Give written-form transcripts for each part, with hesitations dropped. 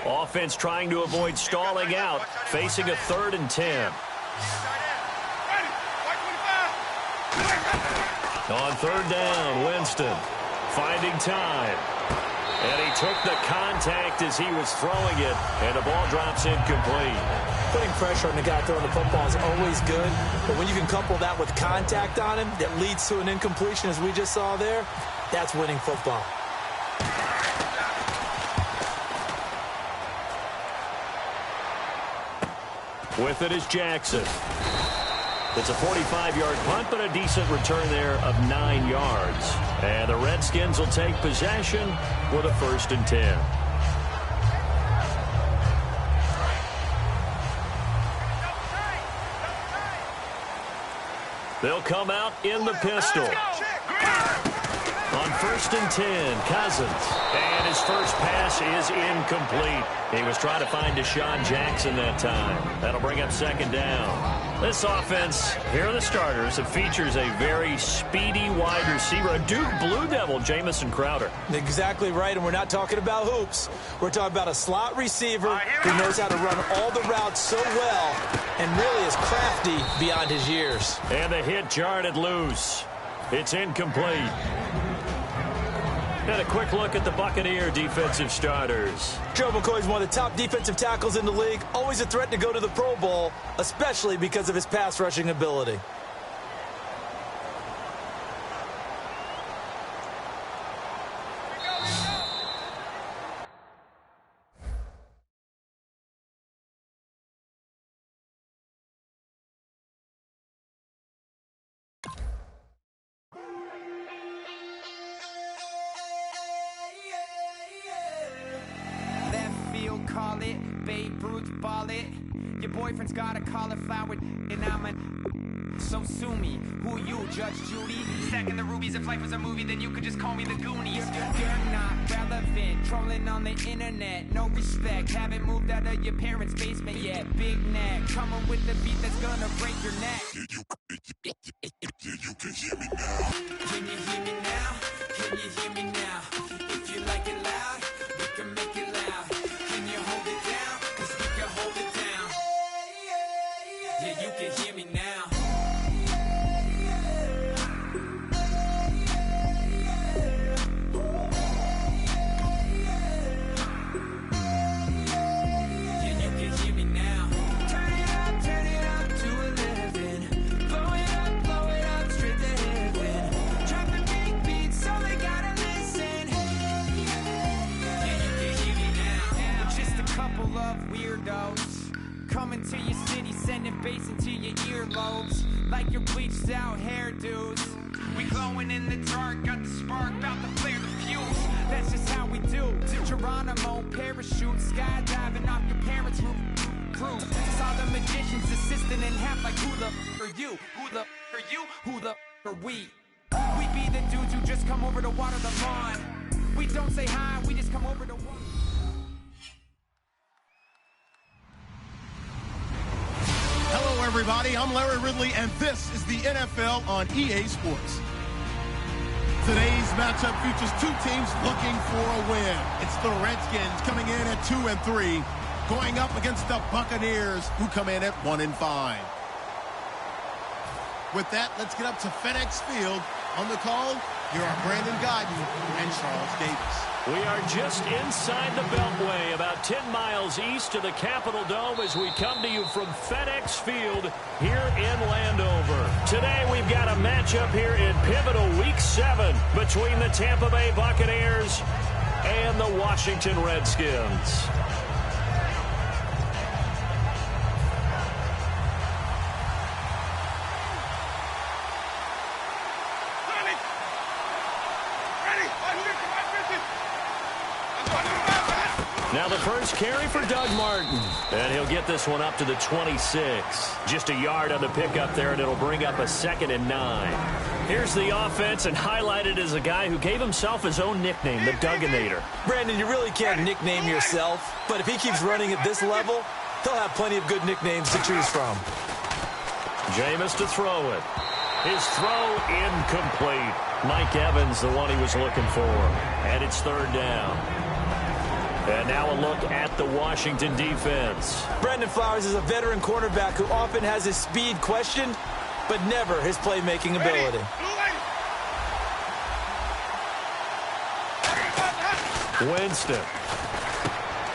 Offense trying to avoid stalling out, facing a 3rd and 10. On 3rd down, Winston finding time. And he took the contact as he was throwing it, and the ball drops incomplete. Putting pressure on the guy throwing the football is always good, but when you can couple that with contact on him that leads to an incompletion, as we just saw there, that's winning football. With it is Jackson. It's a 45-yard punt, but a decent return there of 9 yards. And the Redskins will take possession with a 1st and 10. They'll come out in the pistol. On 1st and 10, Cousins. And his first pass is incomplete. He was trying to find Deshaun Jackson that time. That'll bring up 2nd down. This offense, here are the starters. It features a very speedy wide receiver, a Duke Blue Devil, Jamison Crowder. Exactly right, and we're not talking about hoops. We're talking about a slot receiver who knows how to run all the routes so well and really is crafty beyond his years. And the hit jarred it loose. It's incomplete. And a quick look at the Buccaneer defensive starters. Joe McCoy is one of the top defensive tackles in the league. Always a threat to go to the Pro Bowl, especially because of his pass rushing ability. Call it, Babe Ruth ball it. Your boyfriend's got a cauliflower and I'm a... So sue me, who you, Judge Judy? Stacking the rubies, if life was a movie, then you could just call me the Goonies. You're not relevant, trolling on the internet, no respect. Haven't moved out of your parents' basement yet. Big neck, coming with the beat that's gonna break your neck. You can hear me now. Can you hear me now? Can you hear me now? If you like it loud, we can make it loud. Can you hold it down? 'Cause we can hold it down. Yeah, you can hear me now. Coming to your city, sending bass into your earlobes, like your bleached out hairdos. We glowing in the dark, got the spark, about to flare the fuse. That's just how we do. To Geronimo, parachute, skydiving off your parents' roof. Crew, saw the magician's assistant in half, like who the are you? Who the are you? Who the are we? We be the dudes who just come over to water the lawn. We don't say hi, we just come over to water. Hello, everybody. I'm Larry Ridley, and this is the NFL on EA Sports. Today's matchup features two teams looking for a win. It's the Redskins coming in at 2-3, going up against the Buccaneers, who come in at 1-5. With that, let's get up to FedEx Field. On the call, here are Brandon Godden and Charles Davis. We are just inside the Beltway, about 10 miles east of the Capitol Dome as we come to you from FedEx Field here in Landover. Today we've got a matchup here in pivotal Week 7 between the Tampa Bay Buccaneers and the Washington Redskins. Now the first carry for Doug Martin, and he'll get this one up to the 26. Just a yard on the pickup there, and it'll bring up a 2nd and 9. Here's the offense, and highlighted as a guy who gave himself his own nickname, the Dugginator. Brandon, you really can't nickname yourself, but if he keeps running at this level, he'll have plenty of good nicknames to choose from. Jameis to throw it. His throw incomplete. Mike Evans, the one he was looking for, and it's 3rd down. And now a look at the Washington defense. Brandon Flowers is a veteran cornerback who often has his speed questioned, but never his playmaking ability. Winston.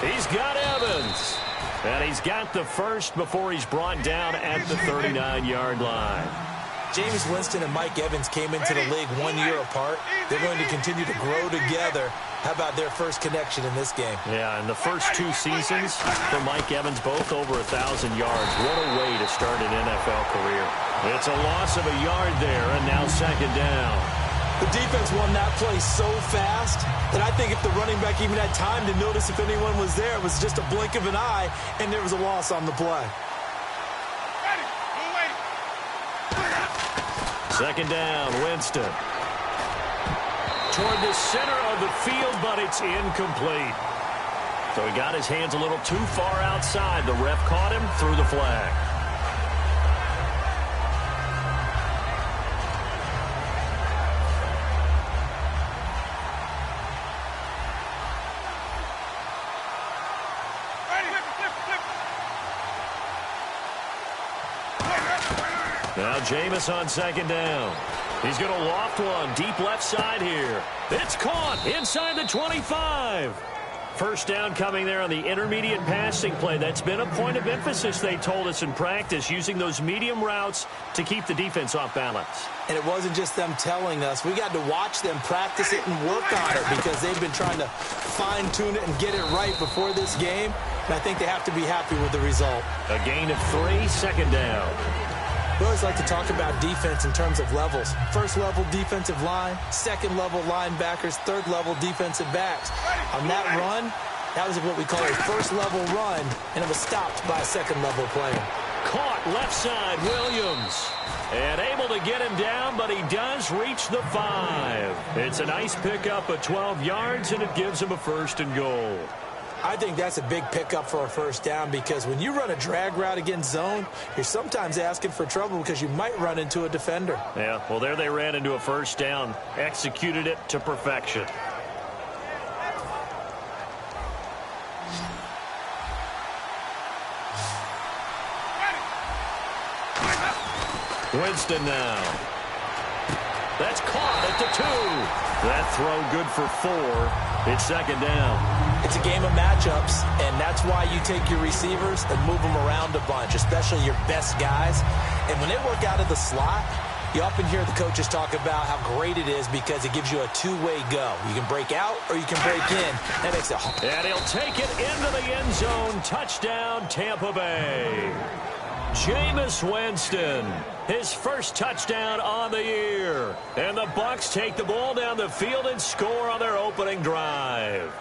He's got Evans. And he's got the first before he's brought down at the 39-yard line. Jameis Winston and Mike Evans came into the league 1 year apart. They're going to continue to grow together. How about their first connection in this game? Yeah, in the first 2 seasons for Mike Evans, both over 1,000 yards. What a way to start an NFL career. It's a loss of a yard there, and now second down. The defense won that play so fast that I think if the running back even had time to notice if anyone was there, it was just a blink of an eye, and there was a loss on the play. Second down, Winston. Toward the center of the field, but it's incomplete. So he got his hands a little too far outside. The ref caught him, threw the flag. Now Jameis on second down. He's going to loft one deep left side here. It's caught inside the 25. First down coming there on the intermediate passing play. That's been a point of emphasis, they told us in practice, using those medium routes to keep the defense off balance. And it wasn't just them telling us. We got to watch them practice it and work on it because they've been trying to fine-tune it and get it right before this game. And I think they have to be happy with the result. A gain of 3, second down. We always like to talk about defense in terms of levels. First level defensive line, second level linebackers, third level defensive backs. On that run, that was what we call a first level run, and it was stopped by a second level player. Caught left side, Williams. And able to get him down, but he does reach the 5. It's a nice pickup of 12 yards, and it gives him a first and goal. I think that's a big pickup for a first down because when you run a drag route against zone, you're sometimes asking for trouble because you might run into a defender. Yeah, well, there they ran into a first down, executed it to perfection. Winston now. That's caught at the 2. That throw good for 4. It's second down. It's a game of matchups, and that's why you take your receivers and move them around a bunch, especially your best guys. And when they work out of the slot, you often hear the coaches talk about how great it is because it gives you a two-way go. You can break out or you can break in. That makes it hard. And he'll take it into the end zone. Touchdown, Tampa Bay. Jameis Winston, his first touchdown on the year. And the Bucs take the ball down the field and score on their opening drive.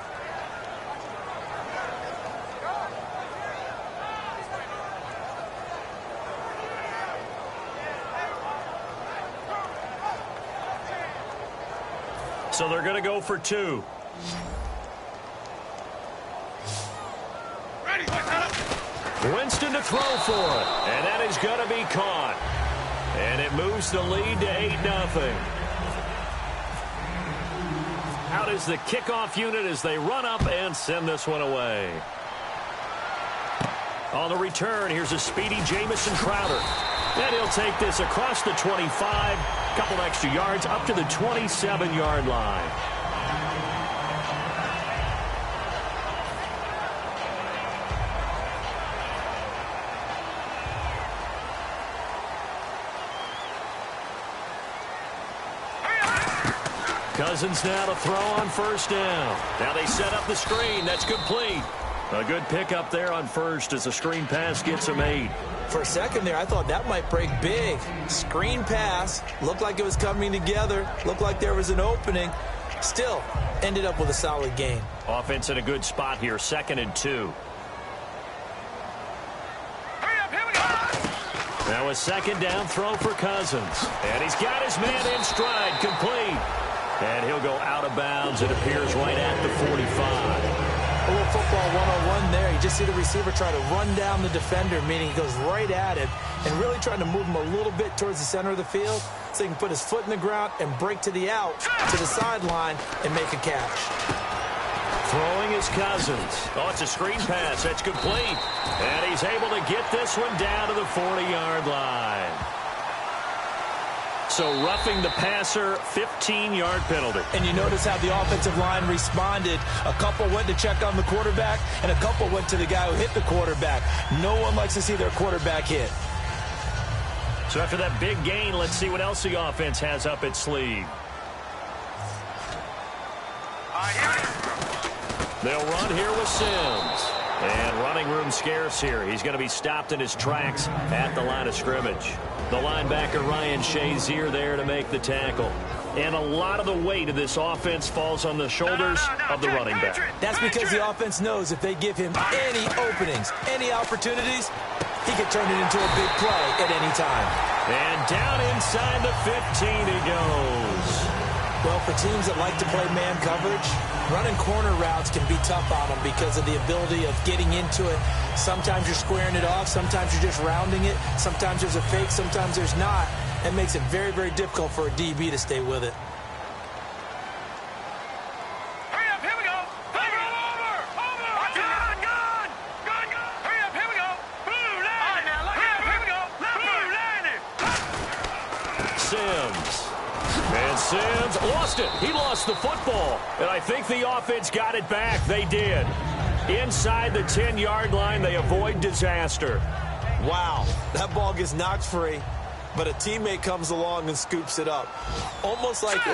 So they're going to go for 2. Winston to throw for it. And that is going to be caught. And it moves the lead to 8-0. Out is the kickoff unit as they run up and send this one away. On the return, here's a speedy Jamison Crowder. And he'll take this across the 25. Couple extra yards up to the 27-yard line. Cousins now to throw on first down. Now they set up the screen. That's complete. A good pickup there on first as the screen pass gets him 8. For a second there, I thought that might break big. Screen pass. Looked like it was coming together. Looked like there was an opening. Still, ended up with a solid gain. Offense in a good spot here. 2nd and 2. Now a second down throw for Cousins. And he's got his man in stride. Complete. And he'll go out of bounds. It appears right at the 45. A little football 101 there. You just see the receiver try to run down the defender, meaning he goes right at him and really trying to move him a little bit towards the center of the field so he can put his foot in the ground and break to the out, to the sideline, and make a catch. Throwing is is Cousins. Oh, it's a screen pass. That's complete. And he's able to get this one down to the 40-yard line. So roughing the passer, 15-yard penalty. And you notice how the offensive line responded. A couple went to check on the quarterback, and a couple went to the guy who hit the quarterback. No one likes to see their quarterback hit. So after that big gain, let's see what else the offense has up its sleeve. They'll run here with Sims. And running room scarce here. He's going to be stopped in his tracks at the line of scrimmage. The linebacker Ryan Shazier there to make the tackle. And a lot of the weight of this offense falls on the shoulders of the running back. That's because the offense knows if they give him any openings, any opportunities, he can turn it into a big play at any time. And down inside the 15 he goes. Well, for teams that like to play man coverage, running corner routes can be tough on them because of the ability of getting into it. Sometimes you're squaring it off. Sometimes you're just rounding it. Sometimes there's a fake. Sometimes there's not. That makes it very, very difficult for a DB to stay with it. Hurry up, here we go. Over. Gun. Hurry up, here we go. Blue line. Hurry up, here we go. Blue line. Sims. And Sims lost it. He lost the football. And I think the offense got it back. They did. Inside the 10-yard line, they avoid disaster. Wow, that ball gets knocked free, but a teammate comes along and scoops it up. It's almost like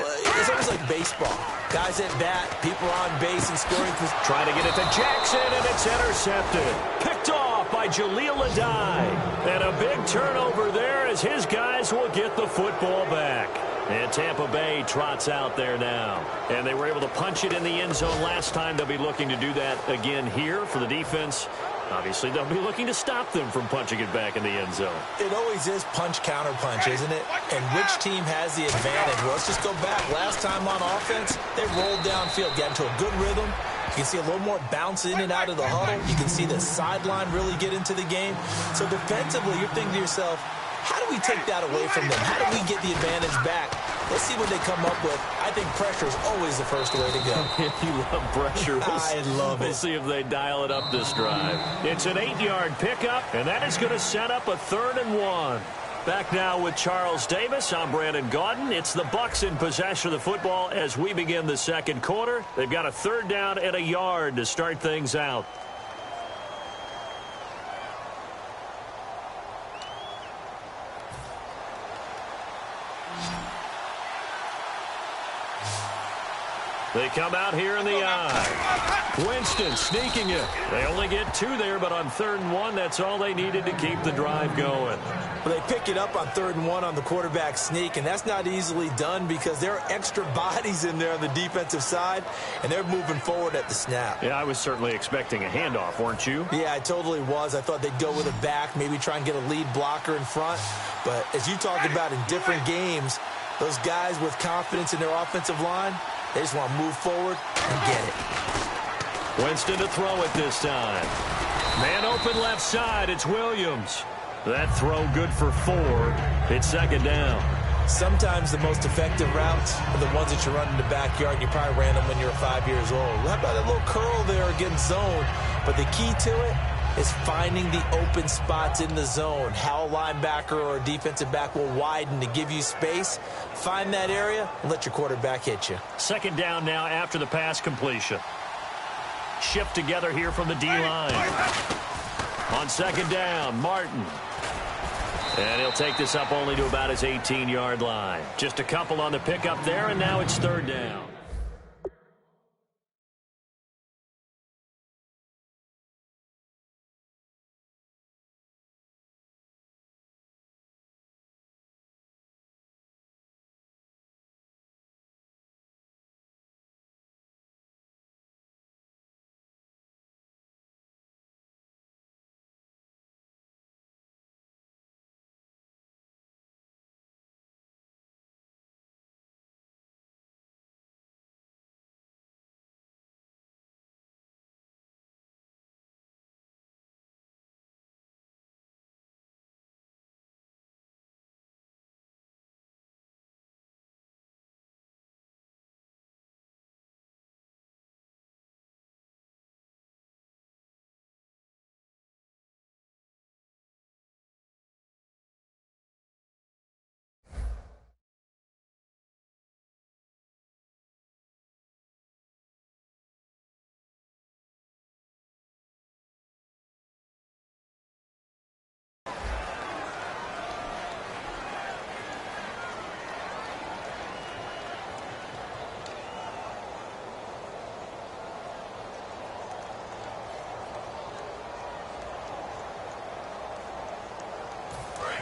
baseball. Guys at bat, people on base and scoring. Trying to get it to Jackson, and it's intercepted. Picked off by Jaleel Adai. And a big turnover there as his guys will get the football back. And Tampa Bay trots out there now. And they were able to punch it in the end zone last time. They'll be looking to do that again here for the defense. Obviously, they'll be looking to stop them from punching it back in the end zone. It always is punch, counter punch, isn't it? And which team has the advantage? Well, let's just go back. Last time on offense, they rolled downfield, got into a good rhythm. You can see a little more bounce in and out of the huddle. You can see the sideline really get into the game. So defensively, you're thinking to yourself, how do we take that away from them? How do we get the advantage back? Let's see what they come up with. I think pressure is always the first way to go. You love pressure. I love it. We'll see if they dial it up this drive. It's an 8-yard pickup, and that is going to set up a 3rd and 1. Back now with Charles Davis. I'm Brandon Gaudin. It's the Bucs in possession of the football as we begin the second quarter. They've got a 3rd down and a yard to start things out. They come out here in the eye. Winston sneaking it. They only get 2 there, but on 3rd and 1, that's all they needed to keep the drive going. Well, they pick it up on 3rd and 1 on the quarterback sneak, and that's not easily done because there are extra bodies in there on the defensive side, and they're moving forward at the snap. Yeah, I was certainly expecting a handoff, weren't you? Yeah, I totally was. I thought they'd go with a back, maybe try and get a lead blocker in front. But as you talked about in different games, those guys with confidence in their offensive line, they just want to move forward and get it. Winston to throw it this time. Man open left side. It's Williams. That throw good for 4. It's 2nd down. Sometimes the most effective routes are the ones that you run in the backyard, and you probably ran them when you were 5 years old. How about a little curl there against zone? But the key to it is finding the open spots in the zone. How a linebacker or a defensive back will widen to give you space. Find that area and let your quarterback hit you. 2nd down now after the pass completion. Shift together here from the D-line. On 2nd down, Martin. And he'll take this up only to about his 18-yard line. Just a couple on the pickup there, and now it's 3rd down.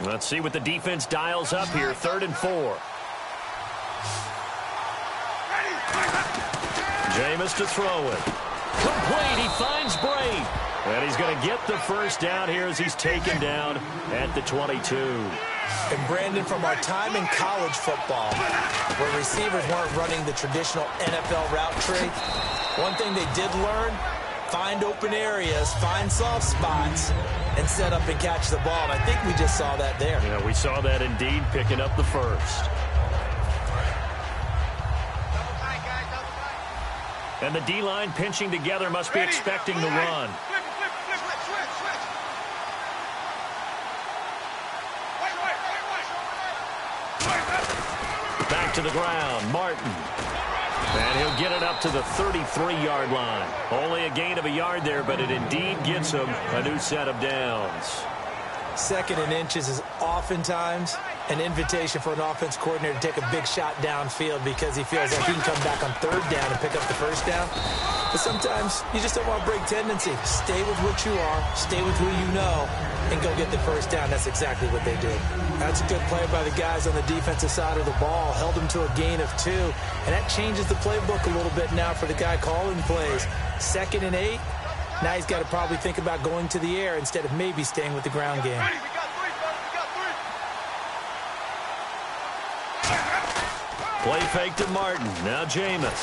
Let's see what the defense dials up here. 3rd and 4. Jameis to throw it. Complete. He finds Bray. And he's going to get the first down here as he's taken down at the 22. And Brandon, from our time in college football, where receivers weren't running the traditional NFL route tree, one thing they did learn, find open areas, find soft spots, and set up and catch the ball. And I think we just saw that there. Yeah, we saw that indeed, picking up the first. And the D-line pinching together, must be expecting the run. Back to the ground, Martin. And he'll get it up to the 33-yard line. Only a gain of a yard there, but it indeed gets him a new set of downs. 2nd and inches is oftentimes an invitation for an offense coordinator to take a big shot downfield because he feels like he can come back on 3rd down and pick up the first down. But sometimes you just don't want to break tendency. Stay with what you are, stay with who you know, and go get the first down. That's exactly what they did. That's a good play by the guys on the defensive side of the ball. Held them to a gain of 2. And that changes the playbook a little bit now for the guy calling plays. 2nd and 8. Now he's got to probably think about going to the air instead of maybe staying with the ground game. Play fake to Martin. Now Jameis.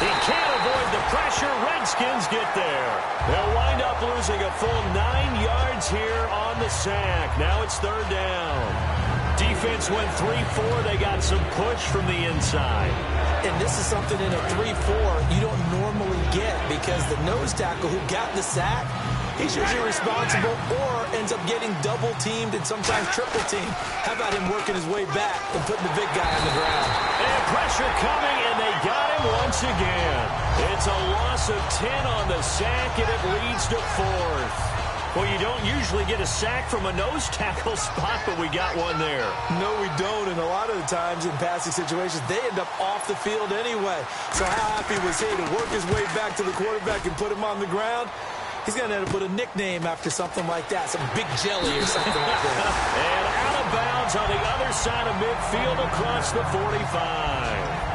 He can't avoid the pressure. Redskins get there. They'll wind up losing a full 9 yards here on the sack. Now it's 3rd down. Defense went 3-4. They got some push from the inside. And this is something in a 3-4 you don't normally get because the nose tackle who got the sack, he's usually responsible or ends up getting double-teamed and sometimes triple-teamed. How about him working his way back and putting the big guy on the ground? And pressure coming, and they got him once again. It's a loss of 10 on the sack, and it leads to 4th. Well, you don't usually get a sack from a nose tackle spot, but we got one there. No, we don't, and a lot of the times in passing situations, they end up off the field anyway. So how happy was he to work his way back to the quarterback and put him on the ground? He's going to end up with a nickname after something like that, some big jelly or something like that. And out of bounds on the other side of midfield across the 45.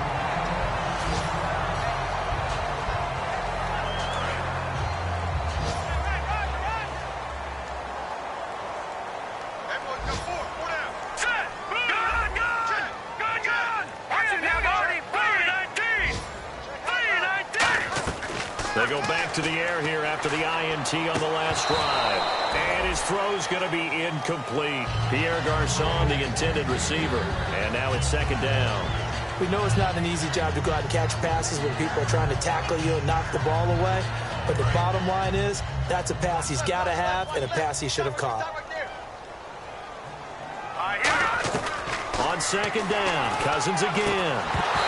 They go back to the air here after the INT on the last drive. And his throw's going to be incomplete. Pierre Garçon, the intended receiver. And now it's 2nd down. We know it's not an easy job to go out and catch passes when people are trying to tackle you and knock the ball away. But the bottom line is, that's a pass he's got to have and a pass he should have caught. On 2nd down, Cousins again.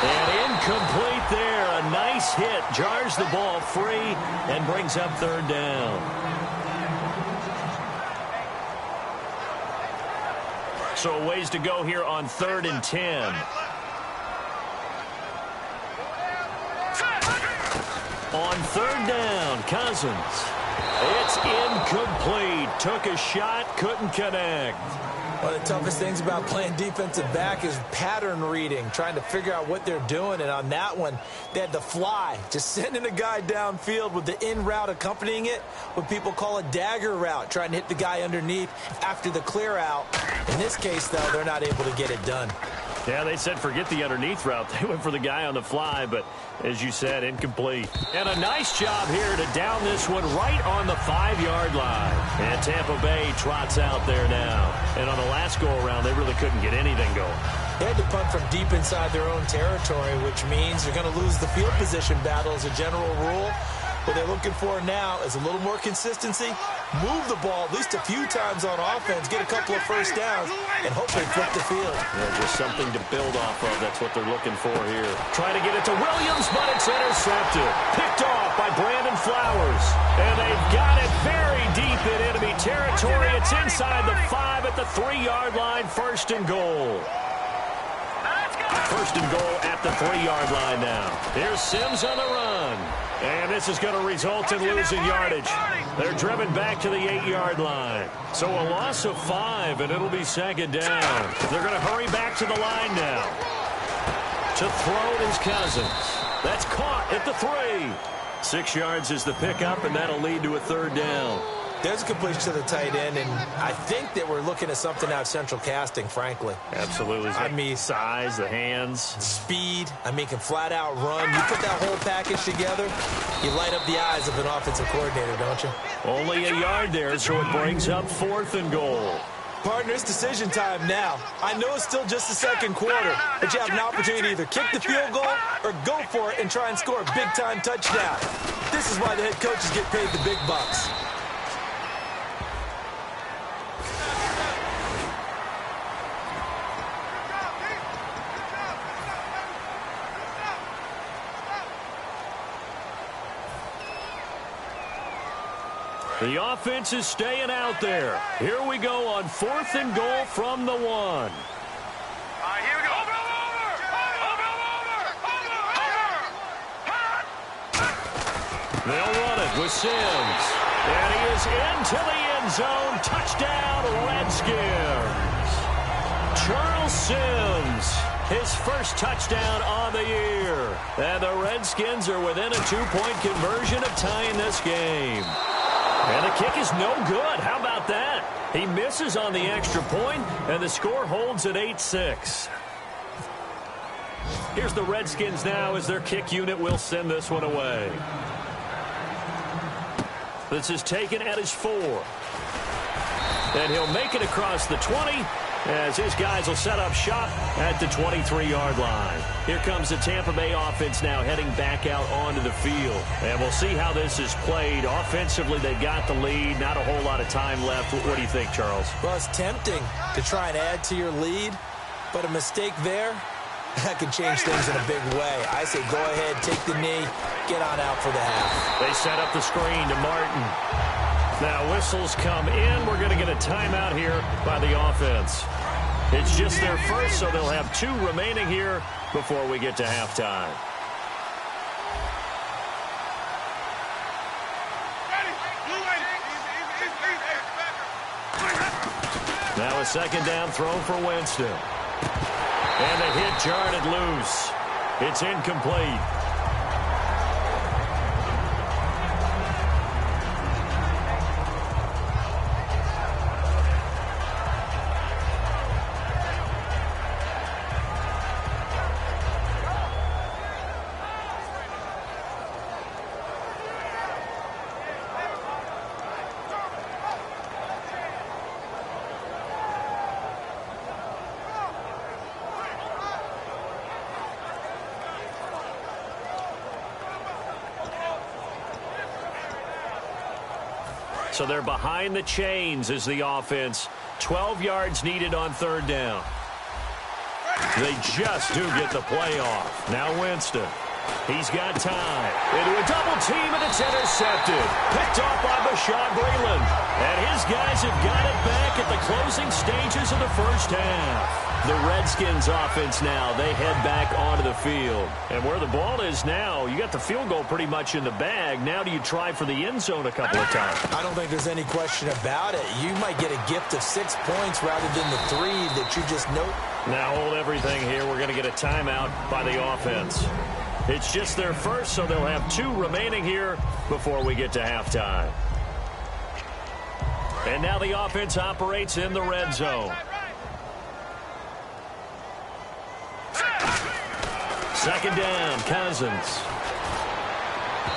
And incomplete there. A nice hit. Jars the ball free and brings up 3rd down. So a ways to go here on 3rd and 10. On 3rd down, Cousins. It's incomplete. Took a shot, couldn't connect. One of the toughest things about playing defensive back is pattern reading, trying to figure out what they're doing. And on that one, they had to fly, just sending a guy downfield with the in route accompanying it, what people call a dagger route, trying to hit the guy underneath after the clear out. In this case, though, they're not able to get it done. Yeah, they said forget the underneath route. They went for the guy on the fly, but as you said, incomplete. And a nice job here to down this one right on the 5-yard line. And Tampa Bay trots out there now. And on the last go-around, they really couldn't get anything going. They had to punt from deep inside their own territory, which means you're going to lose the field position battle as a general rule. What they're looking for now is a little more consistency, move the ball at least a few times on offense, get a couple of first downs, and hopefully flip the field. Yeah, just something to build off of. That's what they're looking for here. Trying to get it to Williams, but it's intercepted. Picked off by Brandon Flowers. And they've got it very deep in enemy territory. It's inside the 5 at the 3-yard line. 1st and goal. 1st and goal at the 3-yard line now. Here's Sims on the run. And this is going to result in losing yardage. They're driven back to the 8-yard line. So a loss of 5, and it'll be 2nd down. They're going to hurry back to the line now. To throw it is Cousins. That's caught at the 3. 6 yards is the pickup, and that'll lead to a 3rd down. There's a completion to the tight end, and I think that we're looking at something out of central casting, frankly. Absolutely. I mean, size, the hands. Speed. I mean, can flat out run. You put that whole package together, you light up the eyes of an offensive coordinator, don't you? Only a yard there, so it brings up 4th and goal. Partner, it's decision time now. I know it's still just the 2nd quarter, but you have an opportunity to either kick the field goal or go for it and try and score a big-time touchdown. This is why the head coaches get paid the big bucks. The offense is staying out there. Here we go on 4th and goal from the 1. Here we go. They'll run it with Sims. And he is into the end zone. Touchdown, Redskins. Charles Sims, his first touchdown on the year. And the Redskins are within a 2-point conversion of tying this game. And the kick is no good. How about that? He misses on the extra point, and the score holds at 8-6. Here's the Redskins now as their kick unit will send this one away. This is taken at his 4. And he'll make it across the 20 as his guys will set up shop at the 23-yard line. Here comes the Tampa Bay offense now heading back out onto the field. And we'll see how this is played. Offensively, they've got the lead. Not a whole lot of time left. What do you think, Charles? Well, it's tempting to try and add to your lead, but a mistake there, that can change things in a big way. I say go ahead, take the knee, get on out for the half. They set up the screen to Martin. Now whistles come in. We're going to get a timeout here by the offense. It's just their first, so they'll have 2 remaining here before we get to halftime. Now a 2nd down throw for Winston. And the hit jarred loose. It's incomplete. So they're behind the chains as the offense. 12 yards needed on 3rd down. They just do get the play off. Now Winston. He's got time. Into a double team, and it's intercepted. Picked off by Bashaud Breeland. And his guys have got it back at the closing stages of the first half. The Redskins offense now, they head back onto the field. And where the ball is now, you got the field goal pretty much in the bag. Now do you try for the end zone a couple of times? I don't think there's any question about it. You might get a gift of 6 points rather than the 3 that you just note. Now hold everything here. We're going to get a timeout by the offense. It's just their first, so they'll have 2 remaining here before we get to halftime. And now the offense operates in the red zone. 2nd down, Cousins.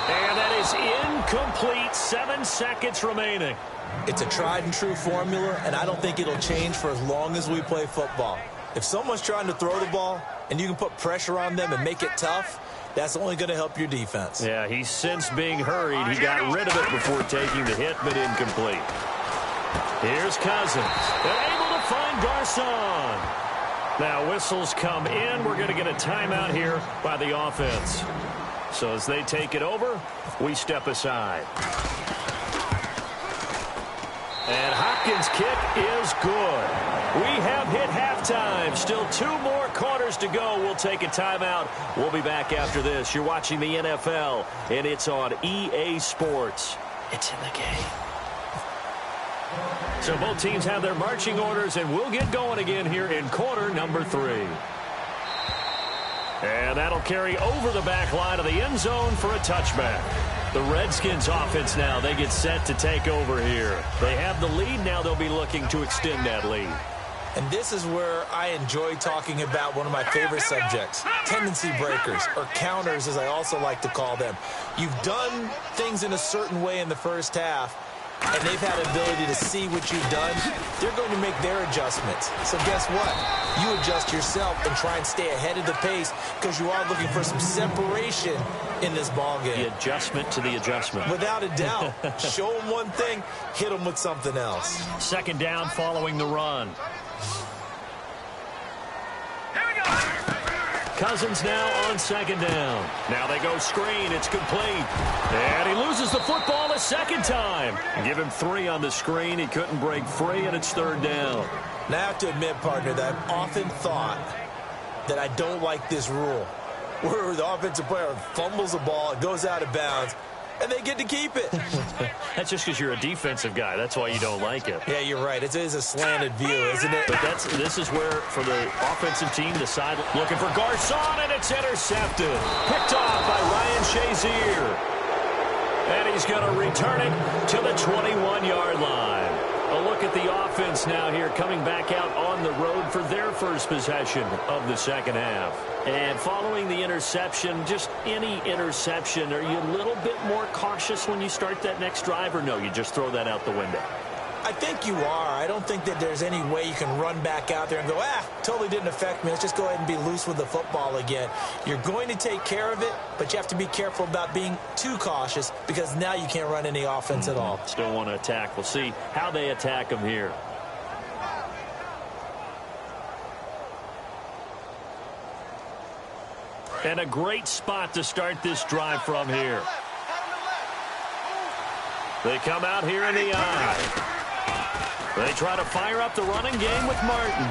And that is incomplete. 7 seconds remaining. It's a tried and true formula, and I don't think it'll change for as long as we play football. If someone's trying to throw the ball and you can put pressure on them and make it tough, that's only going to help your defense. Yeah, he's since being hurried. He got rid of it before taking the hit, but incomplete. Here's Cousins. They're able to find Garcon. Now whistles come in. We're going to get a timeout here by the offense. So as they take it over, we step aside. And Hopkins' kick is good. We have hit halftime. Still 2 more quarters to go. We'll take a timeout. We'll be back after this. You're watching the NFL, and it's on EA Sports. It's in the game. So both teams have their marching orders, and we'll get going again here in quarter number 3. And that'll carry over the back line of the end zone for a touchback. The Redskins offense now, they get set to take over here. They have the lead. Now they'll be looking to extend that lead. And this is where I enjoy talking about one of my favorite subjects, tendency breakers, or counters as I also like to call them. You've done things in a certain way in the first half, and they've had ability to see what you've done. They're going to make their adjustments. So guess what? You adjust yourself and try and stay ahead of the pace because you are looking for some separation in this ball game. The adjustment to the adjustment. Without a doubt. Show them one thing, hit them with something else. Second down following the run. Cousins now on second down. Now they go screen. It's complete. And he loses the football a second time. Give him 3 on the screen. He couldn't break free, and it's third down. Now I have to admit, partner, that I've often thought that I don't like this rule, where the offensive player fumbles the ball, it goes out of bounds, and they get to keep it. That's just because you're a defensive guy. That's why you don't like it. Yeah, you're right. It is a slanted view, isn't it? But this is where, for the offensive team, the side looking for Garcon, and it's intercepted. Picked off by Ryan Shazier. And he's going to return it to the 21-yard line. A look at the offense now here, coming back out on the road for their first possession of the second half. And following the interception, just any interception, are you a little bit more cautious when you start that next drive, or no, you just throw that out the window? I think you are. I don't think that there's any way you can run back out there and go, totally didn't affect me. Let's just go ahead and be loose with the football again. You're going to take care of it, but you have to be careful about being too cautious because now you can't run any offense at all. Still want to attack. We'll see how they attack them here. And a great spot to start this drive from here. They come out here in the eye. They try to fire up the running game with Martin.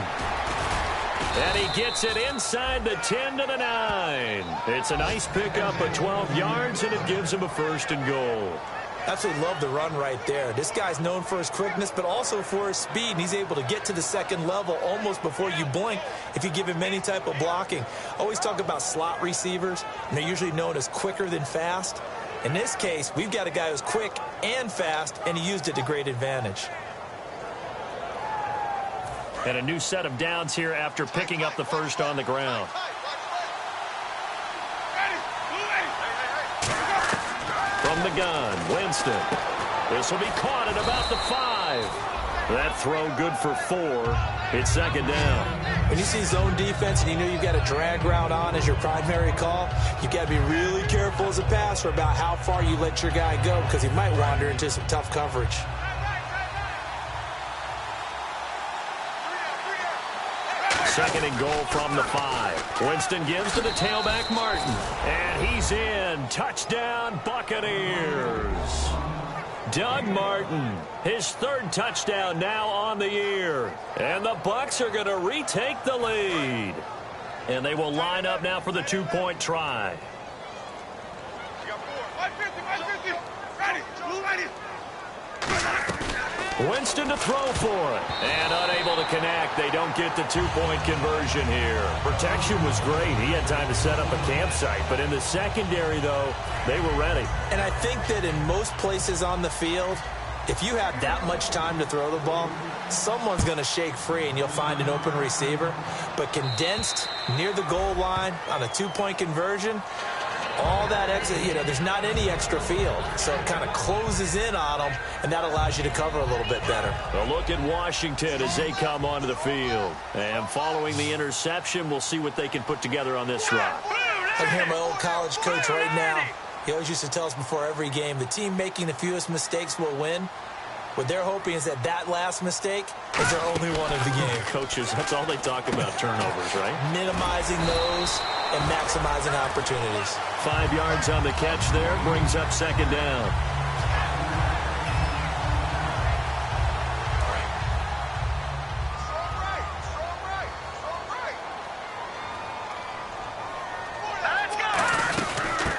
And he gets it inside the 10 to the 9. It's a nice pickup of 12 yards, and it gives him a 1st and goal. Absolutely love the run right there. This guy's known for his quickness, but also for his speed. And he's able to get to the second level almost before you blink if you give him any type of blocking. Always talk about slot receivers, and they're usually known as quicker than fast. In this case, we've got a guy who's quick and fast, and he used it to great advantage. And a new set of downs here after picking up the first on the ground. From the gun, Winston. This will be caught at about the 5. That throw good for 4. It's second down. When you see zone defense and you know you've got a drag route on as your primary call, you've got to be really careful as a passer about how far you let your guy go because he might wander into some tough coverage. Second and goal from the 5. Winston gives to the tailback, Martin. And he's in. Touchdown, Buccaneers. Doug Martin, his 3rd touchdown now on the year. And the Bucs are going to retake the lead. And they will line up now for the 2-point try. Winston to throw for it. And unable to connect. They don't get the 2-point conversion here. Protection was great. He had time to set up a campsite. But in the secondary, though, they were ready. And I think that in most places on the field, if you have that much time to throw the ball, someone's going to shake free and you'll find an open receiver. But condensed near the goal line on a 2-point conversion, all that exit, there's not any extra field. So it kind of closes in on them, and that allows you to cover a little bit better. A look at Washington as they come onto the field. And following the interception, we'll see what they can put together on this drive. I can hear my old college coach right now. He always used to tell us before every game, the team making the fewest mistakes will win. What they're hoping is that last mistake is their only one of the game. Coaches, that's all they talk about, turnovers, right? Minimizing those and maximizing opportunities. 5 yards on the catch there, brings up second down.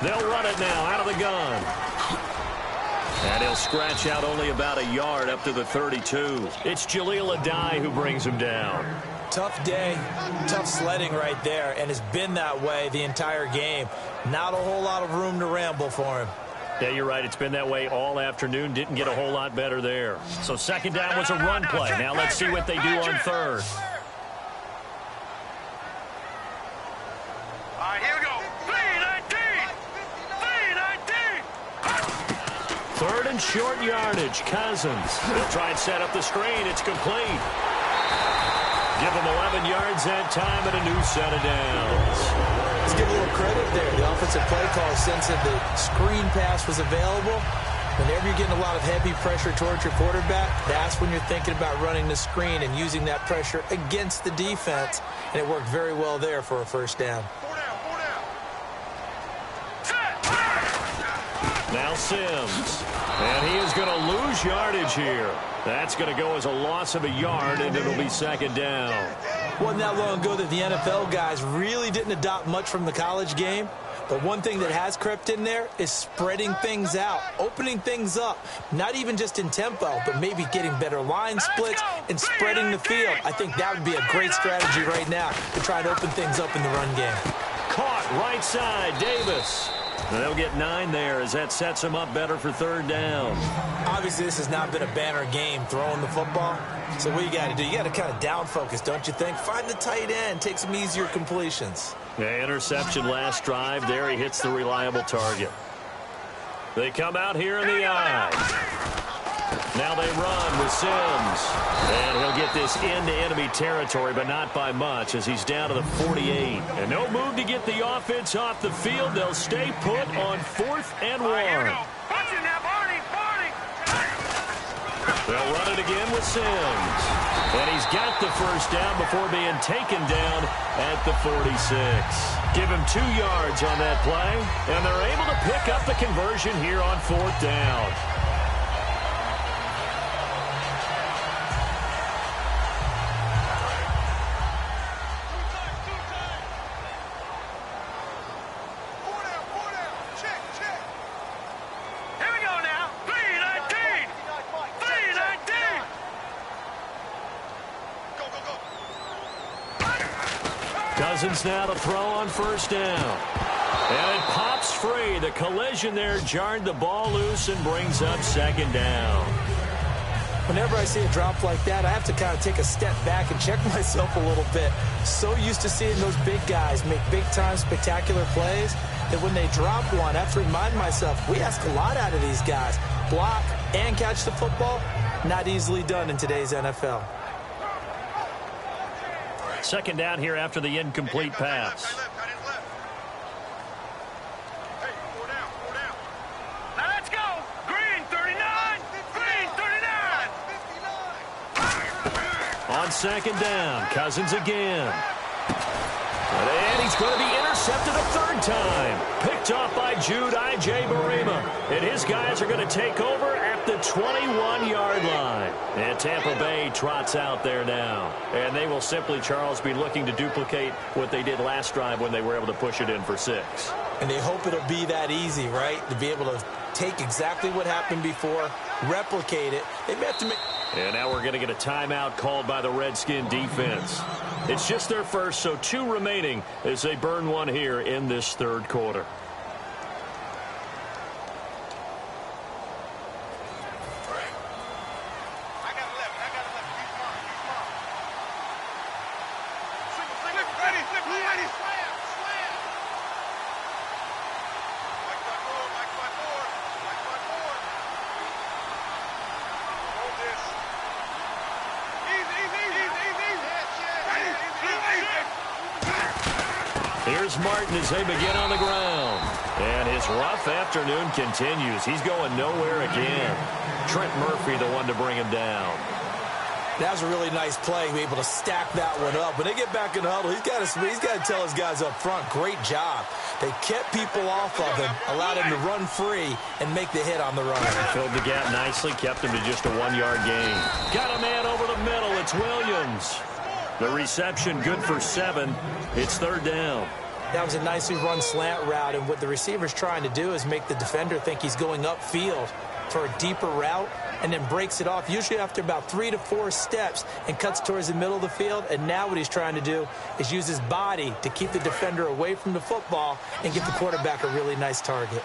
They'll run it now out of the gun. And he'll scratch out only about a yard up to the 32. It's Jaleel Adai who brings him down. Tough day, tough sledding right there, and it's been that way the entire game. Not a whole lot of room to ramble for him. Yeah, you're right. It's been that way all afternoon. Didn't get a whole lot better there. So second down was a run play. Now let's see what they do on third. All right, here we go. 3-19. 3-19. Third and short yardage. Cousins. They'll try and set up the screen. It's complete. Give them 11 yards that time and a new set of downs. Let's give a little credit there. The offensive play call sense that the screen pass was available. Whenever you're getting a lot of heavy pressure towards your quarterback, that's when you're thinking about running the screen and using that pressure against the defense. And it worked very well there for a first down. Now Sims. And he is going to lose yardage here. That's going to go as a loss of a yard, and it'll be second down. Wasn't that long ago that the NFL guys really didn't adopt much from the college game. But one thing that has crept in there is spreading things out, opening things up, not even just in tempo, but maybe getting better line splits and spreading the field. I think that would be a great strategy right now to try and open things up in the run game. Caught right side, Davis. And they'll get 9 there as that sets them up better for third down. Obviously, this has not been a banner game throwing the football. So what you got to do, you got to kind of down focus, don't you think? Find the tight end, take some easier completions. Yeah, interception last drive. There he hits the reliable target. They come out here in the eye. Now they run with Sims. And he'll get this into enemy territory, but not by much as he's down to the 48. And no move to get the offense off the field. They'll stay put on 4th and 1. They'll run it again with Sims. And he's got the first down before being taken down at the 46. Give him 2 yards on that play. And they're able to pick up the conversion here on 4th down. Cousins now to throw on first down. And it pops free. The collision there jarred the ball loose and brings up second down. Whenever I see a drop like that, I have to kind of take a step back and check myself a little bit. So used to seeing those big guys make big-time spectacular plays that when they drop one, I have to remind myself, we ask a lot out of these guys. Block and catch the football, not easily done in today's NFL. Second down here after the incomplete pass. Now let's go. Green 39. Green 39. On second down, Cousins again. And he's going to be intercepted a third time. Picked off by Jude I.J. Barima. And his guys are going to take over at the 21-yard line. And Tampa Bay trots out there now. And they will simply, Charles, be looking to duplicate what they did last drive when they were able to push it in for 6. And they hope it'll be that easy, right? To be able to take exactly what happened before, replicate it. They may have to make... And now we're going to get a timeout called by the Redskin defense. It's just their first, so 2 remaining as they burn one here in this third quarter. Here's Martin as they begin on the ground. And his rough afternoon continues. He's going nowhere again. Trent Murphy, the one to bring him down. That was a really nice play, be able to stack that one up. When they get back in the huddle, he's got to tell his guys up front, great job. They kept people off of him, allowed him to run free and make the hit on the run. Filled the gap nicely, kept him to just a 1-yard gain. Got a man over the middle. It's Williams. The reception good for 7. It's third down. That was a nicely run slant route, and what the receiver's trying to do is make the defender think he's going upfield for a deeper route, and then breaks it off, usually after about 3 to 4 steps, and cuts towards the middle of the field. And now what he's trying to do is use his body to keep the defender away from the football and give the quarterback a really nice target.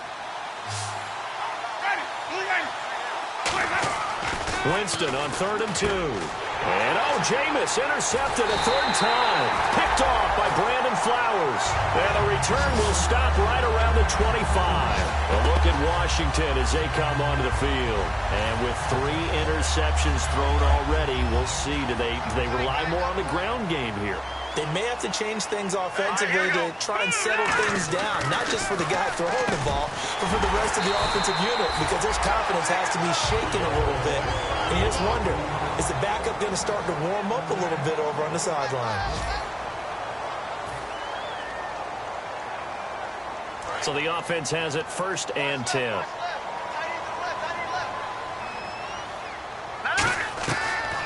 Winston on 3rd and 2. And, Jameis intercepted a 3rd time. Picked off by Brandon Flowers. And the return will stop right around the 25. A look at Washington as they come onto the field. And with 3 interceptions thrown already, we'll see. Do they rely more on the ground game here? They may have to change things offensively to try and settle things down, not just for the guy throwing the ball, but for the rest of the offensive unit, because their confidence has to be shaken a little bit. And you just wonder, is the backup going to start to warm up a little bit over on the sideline? So the offense has it 1st and 10.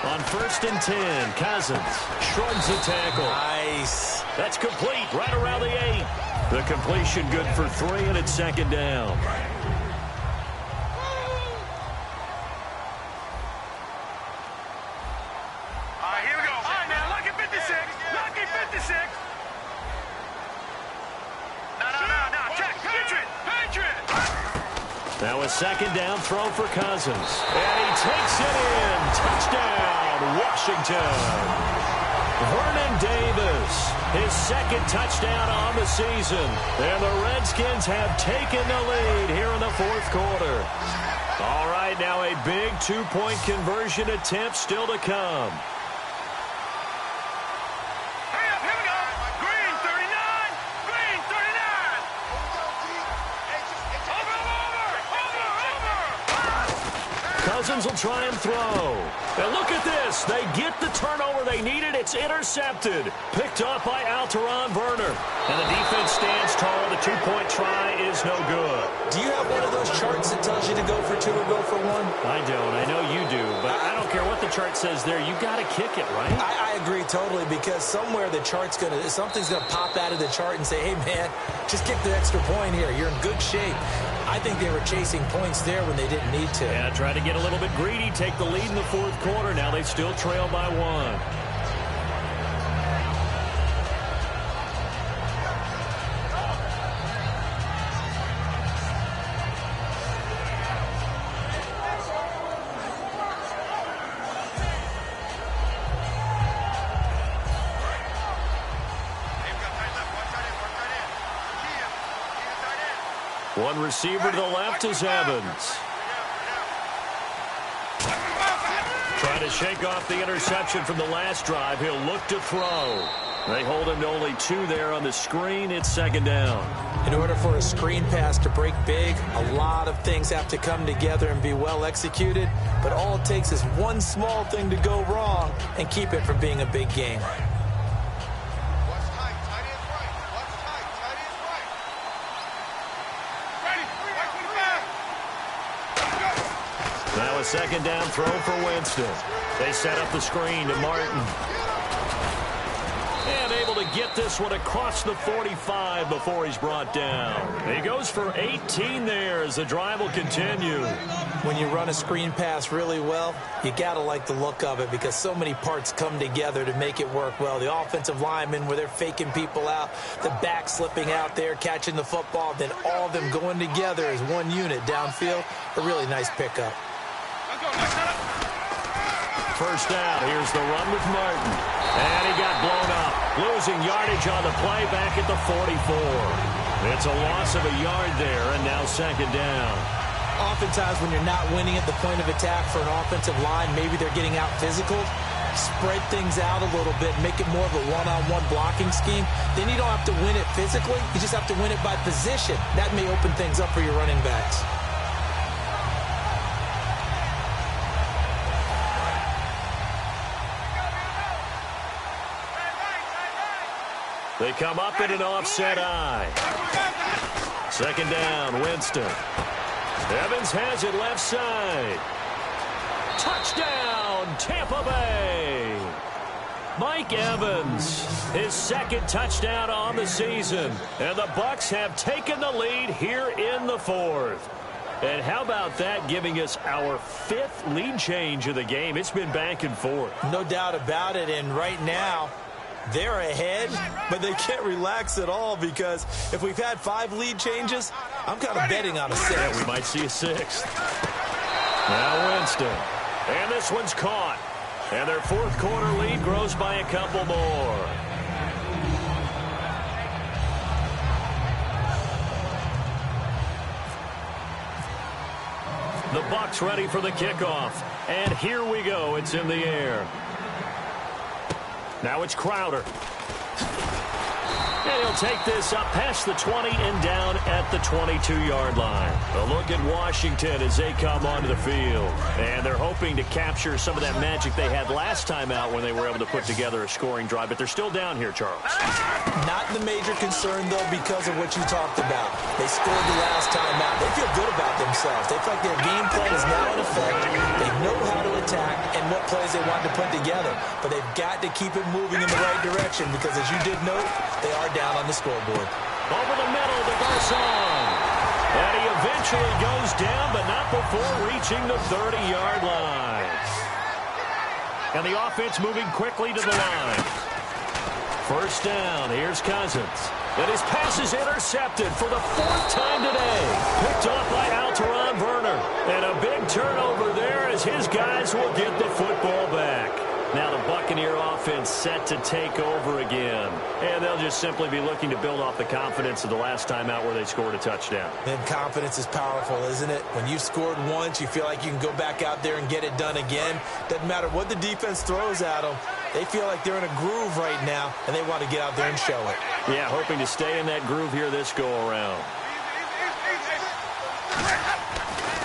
On 1st and 10, Cousins shrugs the tackle. Nice. That's complete right around the 8. The completion good for 3, and it's 2nd down. Here we go. All right, now, lucky 56. Lucky 56. No. Check. Patriot. Now a 2nd down throw for Cousins. And he takes it in. Touchdown, Washington. Vernon Davis, his 2nd touchdown on the season. And the Redskins have taken the lead here in the 4th quarter. All right, now a big 2-point conversion attempt still to come. Hurry up, here we go. Green 39. Green 39. Over. Cousins will try and throw. And look at this. They get the turnover they needed. It's intercepted. Picked up by Alteron Werner. And the defense stands tall. The 2-point try is no good. Do you have one of those charts that tells you to go for 2 or go for 1? I don't. I know you do. But I don't care what the chart says there. You got to kick it, right? I agree totally, because somewhere the chart's something's going to pop out of the chart and say, hey, man, just kick the extra point here. You're in good shape. I think they were chasing points there when they didn't need to. Yeah, try to get a little bit greedy, take the lead in the 4th quarter. Now they still trail by 1. One receiver to the left is Evans. Trying to shake off the interception from the last drive. He'll look to throw. They hold him to only 2 there on the screen. It's 2nd down. In order for a screen pass to break big, a lot of things have to come together and be well executed. But all it takes is one small thing to go wrong and keep it from being a big game. Now a 2nd down throw for Winston. They set up the screen to Martin. And able to get this one across the 45 before he's brought down. He goes for 18 there as the drive will continue. When you run a screen pass really well, you got to like the look of it, because so many parts come together to make it work well. The offensive linemen, where they're faking people out, the back slipping out there, catching the football, then all of them going together as one unit downfield. A really nice pickup. First down, here's the run with Martin. And he got blown up. Losing yardage on the play back at the 44. It's a loss of a yard there, and now 2nd down. Oftentimes when you're not winning at the point of attack for an offensive line, maybe they're getting out physical. Spread things out a little bit, make it more of a one-on-one blocking scheme. Then you don't have to win it physically. You just have to win it by position. That may open things up for your running backs. They come up in an offset eye. 2nd down, Winston. Evans has it left side. Touchdown, Tampa Bay. Mike Evans, his second touchdown on the season. And the Bucs have taken the lead here in the fourth. And how about that, giving us our fifth lead change of the game? It's been back and forth. No doubt about it. And right now, they're ahead, but they can't relax at all because if we've had 5 lead changes, I'm kind of betting on a 6. Yeah, we might see a 6th. Now Winston. And this one's caught. And their fourth quarter lead grows by a couple more. The Bucs ready for the kickoff. And here we go. It's in the air. Now it's Crowder. And he'll take this up past the 20 and down at the 22-yard line. A look at Washington as they come onto the field. And they're hoping to capture some of that magic they had last time out when they were able to put together a scoring drive. But they're still down here, Charles. Not the major concern, though, because of what you talked about. They scored the last time out. They feel good about themselves. They feel like their game plan is now in effect. They know how to attack and what plays they want to put together. But they've got to keep it moving in the right direction because, as you did note, they are down on the scoreboard. Over the middle to Garcon. And he eventually goes down, but not before reaching the 30-yard line. And the offense moving quickly to the line. First down, here's Cousins. And his pass is intercepted for the 4th time today. Picked off by Alteron Werner. And a big turnover there as his guys will get the football back. Now the Buccaneer offense set to take over again. And they'll just simply be looking to build off the confidence of the last time out where they scored a touchdown. And confidence is powerful, isn't it? When you've scored once, you feel like you can go back out there and get it done again. Doesn't matter what the defense throws at them. They feel like they're in a groove right now, and they want to get out there and show it. Yeah, hoping to stay in that groove here this go-around.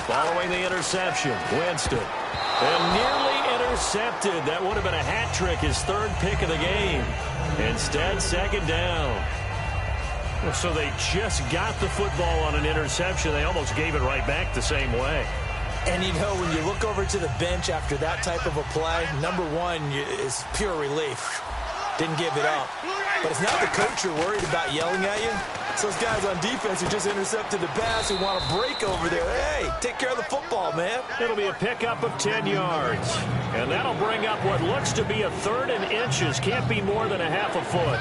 Following the interception, Winston. And nearly intercepted. That would have been a hat trick, his 3rd pick of the game. Instead, second down. So they just got the football on an interception. They almost gave it right back the same way. And, you know, when you look over to the bench after that type of a play, number one is pure relief. Didn't give it up. But it's not the coach you're worried about yelling at you. It's those guys on defense who just intercepted the pass who want to break over there. Hey, take care of the football, man. It'll be a pickup of 10 yards. And that'll bring up what looks to be a 3rd and inches. Can't be more than a half a foot.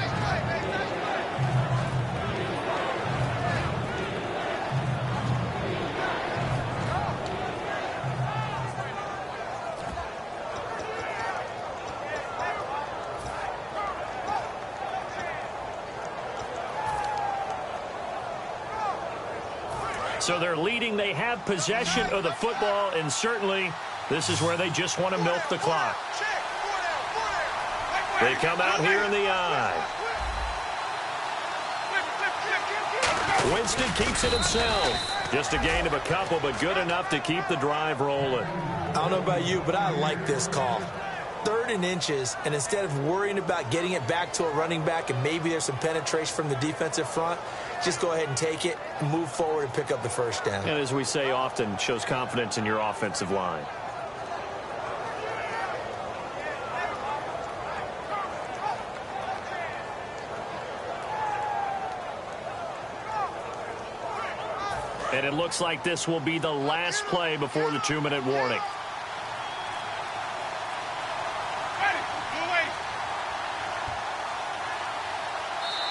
So they're leading. They have possession of the football, and certainly this is where they just want to milk the clock. They come out here in the eye. Winston keeps it himself. Just a gain of a couple, but good enough to keep the drive rolling. I don't know about you, but I like this call. 3rd and inches, and instead of worrying about getting it back to a running back and maybe there's some penetration from the defensive front, just go ahead and take it, move forward, and pick up the first down. And as we say often, shows confidence in your offensive line. And it looks like this will be the last play before the 2-minute warning.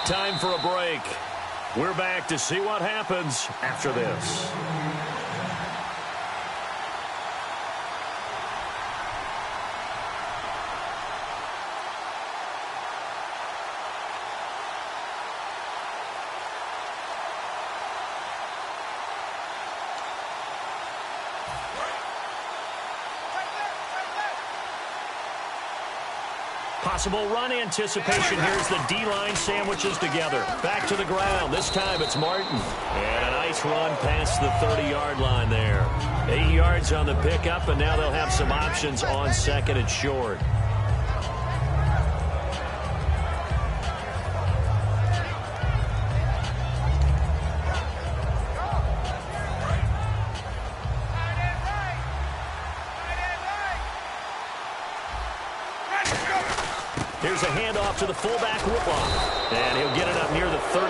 Time for a break. We're back to see what happens after this. Possible run anticipation. Here's the D-line sandwiches together. Back to the ground. This time it's Martin. And a nice run past the 30-yard line there. 8 yards on the pickup, and now they'll have some options on 2nd and short. Here's a handoff to the fullback, Whitlock. And he'll get it up near the 35,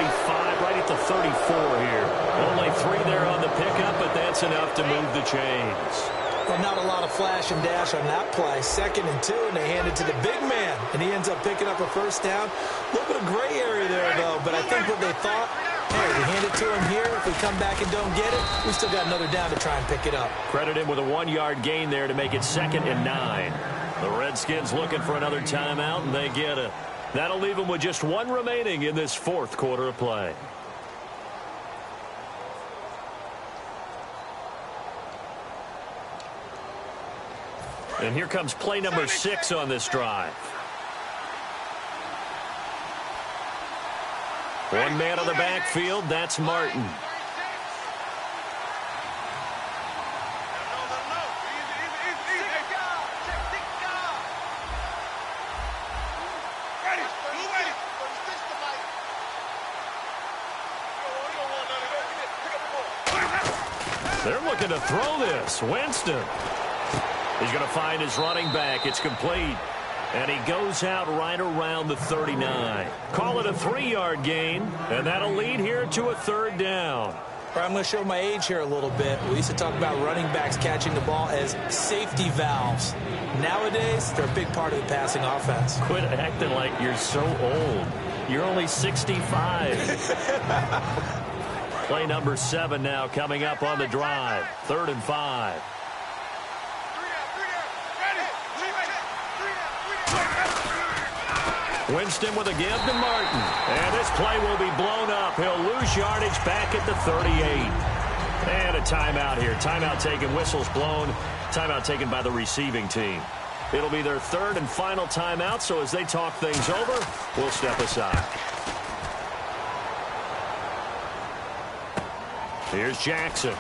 right at the 34 here. Only 3 there on the pickup, but that's enough to move the chains. Well, not a lot of flash and dash on that play. 2nd and 2, and they hand it to the big man. And he ends up picking up a first down. A little bit of gray area there, though. But I think what they thought, hey, we hand it to him here. If we come back and don't get it, we still got another down to try and pick it up. Credit him with a 1-yard gain there to make it 2nd and 9. The Redskins looking for another timeout, and they get it. That'll leave them with just 1 remaining in this 4th quarter of play. And here comes play number 6 on this drive. 1 man on the backfield, that's Martin. They're looking to throw this. Winston. He's going to find his running back. It's complete. And he goes out right around the 39. Call it a 3-yard gain, and that'll lead here to a 3rd down. I'm going to show my age here a little bit. We used to talk about running backs catching the ball as safety valves. Nowadays, they're a big part of the passing offense. Quit acting like you're so old. You're only 65. Play number 7 now coming up on the drive. 3rd and 5. Winston with a give to Martin. And this play will be blown up. He'll lose yardage back at the 38. And a timeout here. Timeout taken, whistles blown. Timeout taken by the receiving team. It'll be their 3rd and final timeout, so as they talk things over, we'll step aside. Here's Jackson.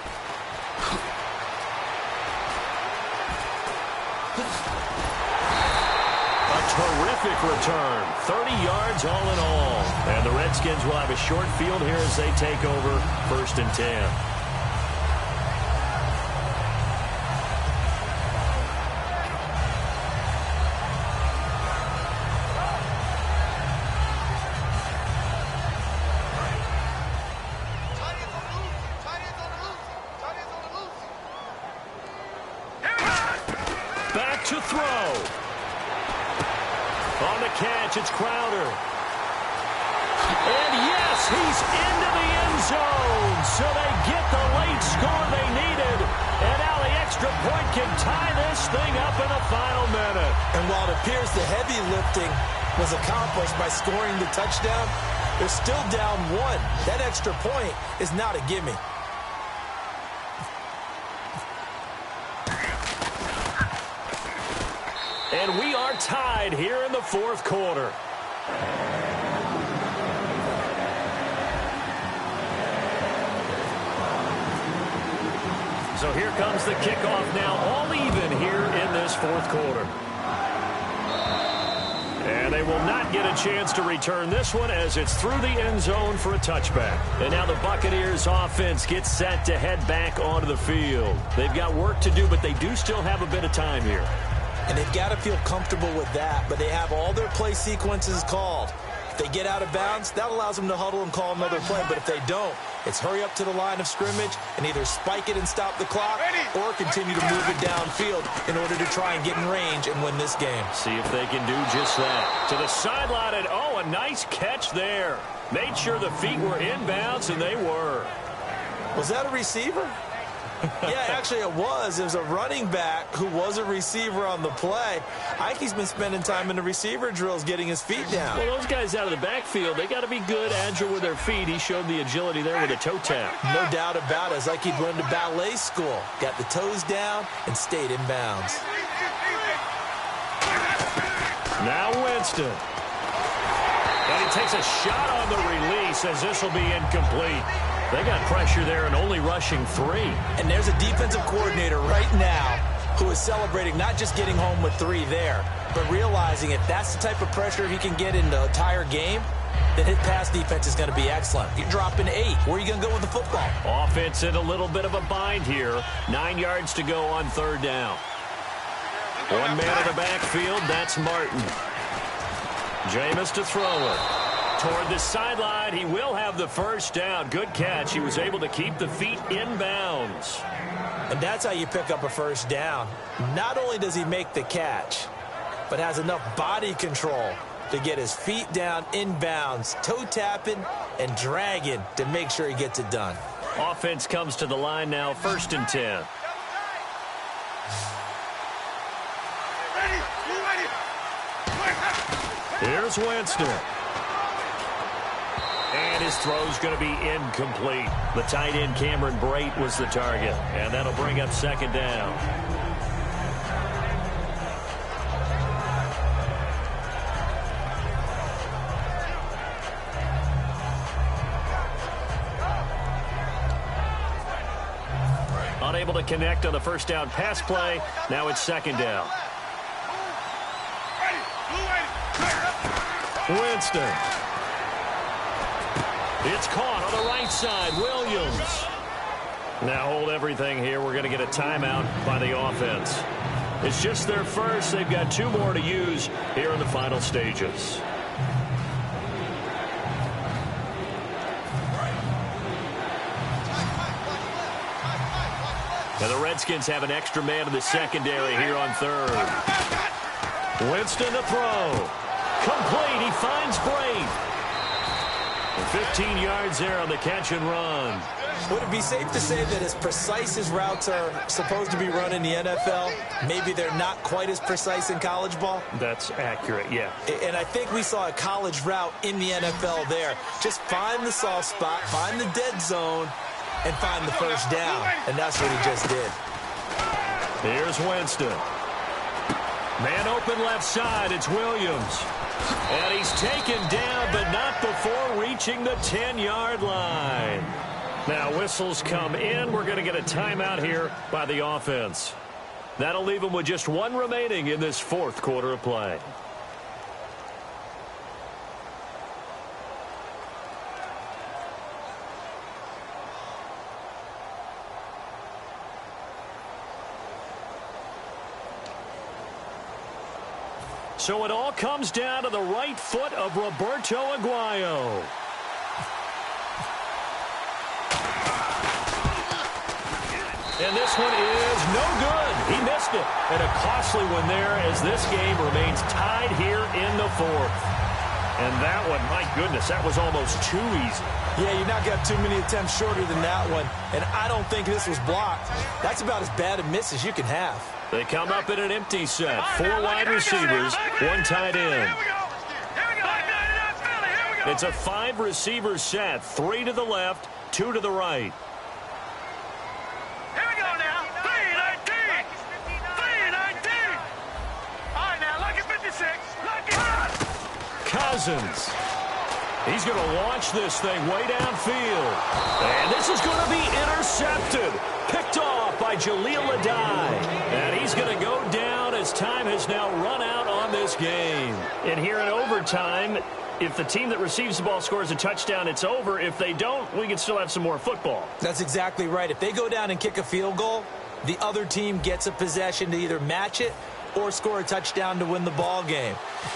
Terrific return. 30 yards all in all. And the Redskins will have a short field here as they take over 1st and 10. Back to throw. On the catch, it's Crowder. And yes, he's into the end zone. So they get the late score they needed. And now the extra point can tie this thing up in the final minute. And while it appears the heavy lifting was accomplished by scoring the touchdown, they're still down 1. That extra point is not a gimme. And we are tied here in the 4th quarter. So here comes the kickoff now, all even here in this 4th quarter. And they will not get a chance to return this one as it's through the end zone for a touchback. And now the Buccaneers offense gets set to head back onto the field. They've got work to do, but they do still have a bit of time here. And they've got to feel comfortable with that, but they have all their play sequences called. If they get out of bounds, that allows them to huddle and call another play. But if they don't, it's hurry up to the line of scrimmage and either spike it and stop the clock or continue to move it downfield in order to try and get in range and win this game. See if they can do just that. To the sideline, and oh, a nice catch there. Made sure the feet were inbounds, and they were. Was that a receiver? Yeah, actually it was. It was a running back who was a receiver on the play. Ike's been spending time in the receiver drills getting his feet down. Well, those guys out of the backfield, they got to be good, agile with their feet. He showed the agility there with a toe tap. No doubt about it. It's like he'd learned to ballet school. Got the toes down and stayed in bounds. Now Winston. And he takes a shot on the release as this will be incomplete. They got pressure there and only rushing 3. And there's a defensive coordinator right now who is celebrating not just getting home with 3 there, but realizing if that's the type of pressure he can get in the entire game, then his pass defense is going to be excellent. You're dropping 8. Where are you going to go with the football? Offense in a little bit of a bind here. 9 yards to go on 3rd down. 1 man in the backfield, that's Martin. Jameis to throw it. Toward the sideline, he will have the first down. Good catch. He was able to keep the feet in bounds. And that's how you pick up a first down. Not only does he make the catch, but has enough body control to get his feet down in bounds, toe tapping and dragging to make sure he gets it done. Offense comes to the line now, 1st and 10. Here's Winston. And his throw's going to be incomplete. The tight end, Cameron Brate, was the target. And that'll bring up 2nd down. Unable to connect on the first down pass play. Now it's 2nd down. Winston. It's caught on the right side. Williams. Now hold everything here. We're going to get a timeout by the offense. It's just their first. They've got 2 more to use here in the final stages. And the Redskins have an extra man in the secondary here on 3rd. Winston to throw. Complete. He finds Brate. 15 yards there on the catch and run. Would it be safe to say that as precise as routes are supposed to be run in the NFL, maybe they're not quite as precise in college ball? That's accurate, yeah. And I think we saw a college route in the NFL there. Just find the soft spot, find the dead zone, and find the first down. And that's what he just did. Here's Winston. Man open left side. It's Williams. And he's taken down, but not before reaching the 10-yard line. Now whistles come in. We're going to get a timeout here by the offense. That'll leave them with just 1 remaining in this 4th quarter of play. So it all comes down to the right foot of Roberto Aguayo. And this one is no good. He missed it. And a costly one there as this game remains tied here in the 4th. And that one, my goodness, that was almost too easy. Yeah, you're not going to have too many attempts shorter than that one. And I don't think this was blocked. That's about as bad a miss as you can have. They come up in an empty set. 4 wide receivers, 1 tight end. It's a 5-receiver set. 3 to the left, 2 to the right. Here we go now. 3-19. 3-19. All right, now, lucky 56. Lucky. Cousins. He's going to launch this thing way downfield. And this is going to be intercepted. Picked off by Jaleel Adai. And he's going to go down as time has now run out on this game. And here in overtime, if the team that receives the ball scores a touchdown, it's over. If they don't, we can still have some more football. That's exactly right. If they go down and kick a field goal, the other team gets a possession to either match it or score a touchdown to win the ball game.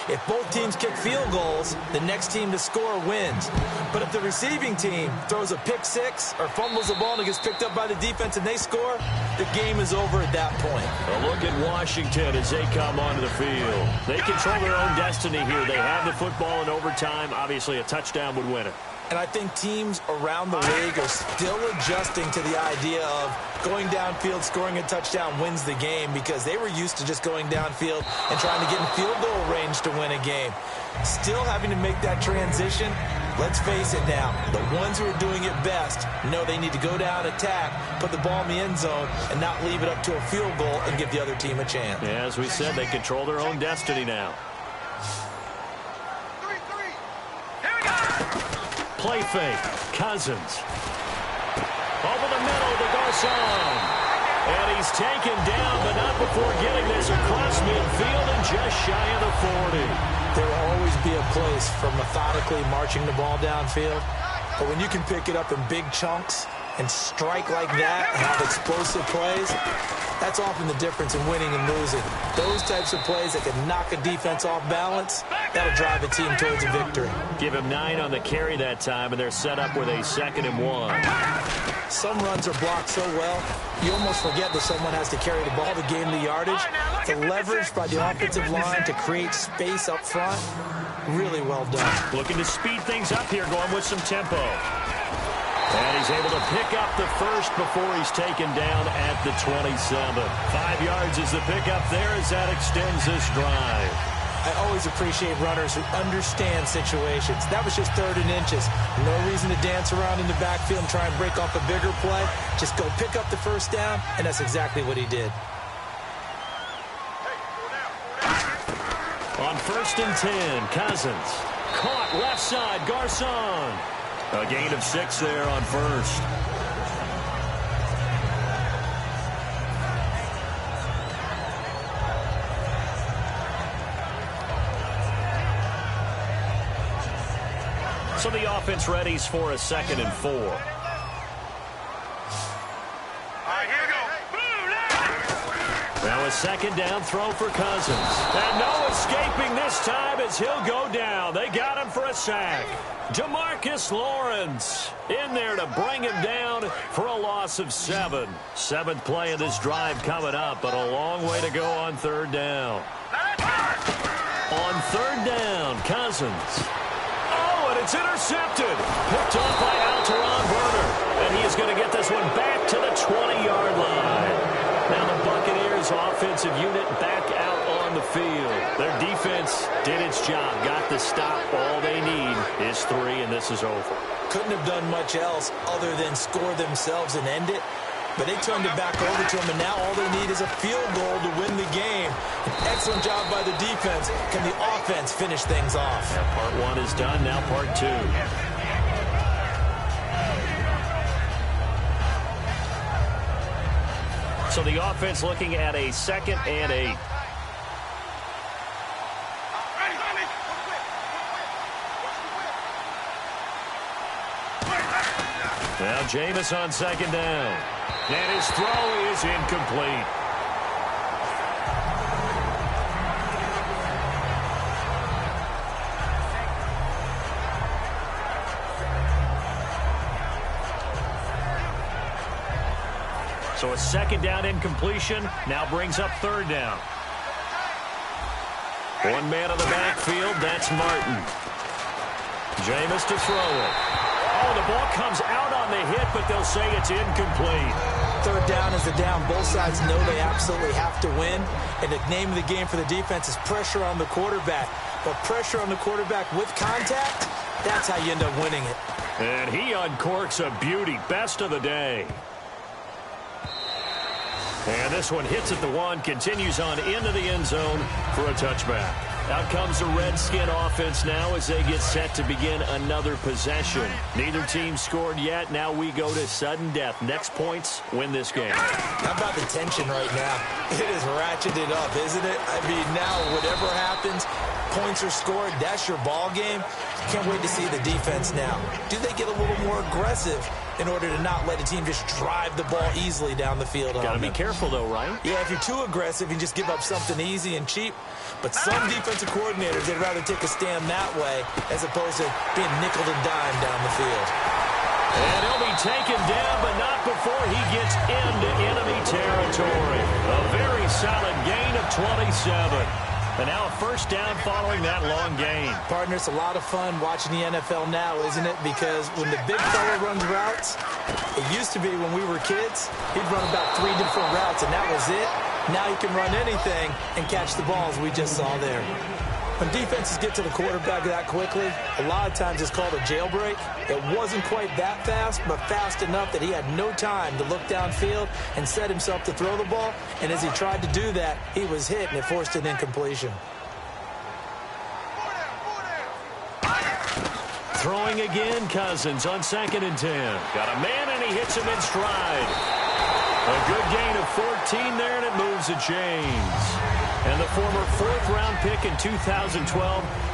If both teams kick field goals, the next team to score wins. But if the receiving team throws a pick six or fumbles the ball and it gets picked up by the defense and they score, the game is over at that point. A look at Washington as they come onto the field. They control their own destiny here. They have the football in overtime. Obviously, a touchdown would win it. And I think teams around the league are still adjusting to the idea of going downfield, scoring a touchdown wins the game, because they were used to just going downfield and trying to get in field goal range to win a game. Still having to make that transition. Let's face it now, the ones who are doing it best know they need to go down, attack, put the ball in the end zone, and not leave it up to a field goal and give the other team a chance. Yeah, as we said, they control their own destiny now. Play fake. Cousins. Over the middle to Garcon. And he's taken down, but not before getting this across midfield and just shy of the 40. There will always be a place for methodically marching the ball downfield. But when you can pick it up in big chunks and strike like that and have explosive plays, that's often the difference in winning and losing. Those types of plays that can knock a defense off balance, that'll drive a team towards a victory. Give him 9 on the carry that time, and they're set up with a 2nd and 1. Some runs are blocked so well, you almost forget that someone has to carry the ball to gain the yardage. The leverage by the offensive line to create space up front, really well done. Looking to speed things up here, going with some tempo. And he's able to pick up the first before he's taken down at the 27. 5 yards is the pickup there as that extends this drive. I always appreciate runners who understand situations. That was just 3rd and inches. No reason to dance around in the backfield and try and break off a bigger play. Just go pick up the first down, and that's exactly what he did. On 1st and 10, Cousins. Caught left side, Garcon. A gain of 6 there on 1st. So the offense readies for a 2nd and 4. All right, here we go. Now a 2nd down throw for Cousins. And no escaping this time as he'll go down. They got him for a sack. Demarcus Lawrence in there to bring him down for a loss of 7. 7th play of this drive coming up, but a long way to go on 3rd down. On 3rd down, Cousins. Oh, and it's intercepted. Picked off by Alteron Werner. And he is going to get this one back to the 20-yard line. Now the Buccaneers offensive unit back out on the field. Their defense did its job, got the stop. All they need is 3, and this is over. Couldn't have done much else other than score themselves and end it. But they turned it back over to him, and now all they need is a field goal to win the game. An excellent job by the defense. Can the offense finish things off? Now part 1 is done, now part 2. So the offense looking at a 2nd and 8. Now Jameis on 2nd down. And his throw is incomplete. So a 2nd down incompletion now brings up 3rd down. 1 man in the backfield, that's Martin. Jameis to throw it. Oh, the ball comes out on the hit, but they'll say it's incomplete. 3rd down is the down. Both sides know they absolutely have to win. And the name of the game for the defense is pressure on the quarterback. But pressure on the quarterback with contact, that's how you end up winning it. And he uncorks a beauty. Best of the day. And this one hits at the 1, continues on into the end zone for a touchback. Out comes the Redskin offense now as they get set to begin another possession. Neither team scored yet. Now we go to sudden death. Next points win this game. How about the tension right now? It is ratcheted up, isn't it? I mean, now whatever happens, points are scored. That's your ball game. Can't wait to see the defense now. Do they get a little more aggressive in order to not let a team just drive the ball easily down the field? Got to be careful, though, right? Yeah, if you're too aggressive, you just give up something easy and cheap. But some defensive coordinators, they'd rather take a stand that way as opposed to being nickel and dime down the field. And he'll be taken down, but not before he gets into enemy territory. A very solid gain of 27. And now a 1st down following that long gain. Partner, it's a lot of fun watching the NFL now, isn't it? Because when the big fella runs routes, it used to be when we were kids, he'd run about 3 different routes, and that was it. Now he can run anything and catch the balls we just saw there. When defenses get to the quarterback that quickly, a lot of times it's called a jailbreak. It wasn't quite that fast, but fast enough that he had no time to look downfield and set himself to throw the ball. And as he tried to do that, he was hit, and it forced an incompletion. Throwing again, Cousins on 2nd and 10. Got a man, and he hits him in stride. A good gain of 14 there, and it moves the chains. And the former fourth-round pick in 2012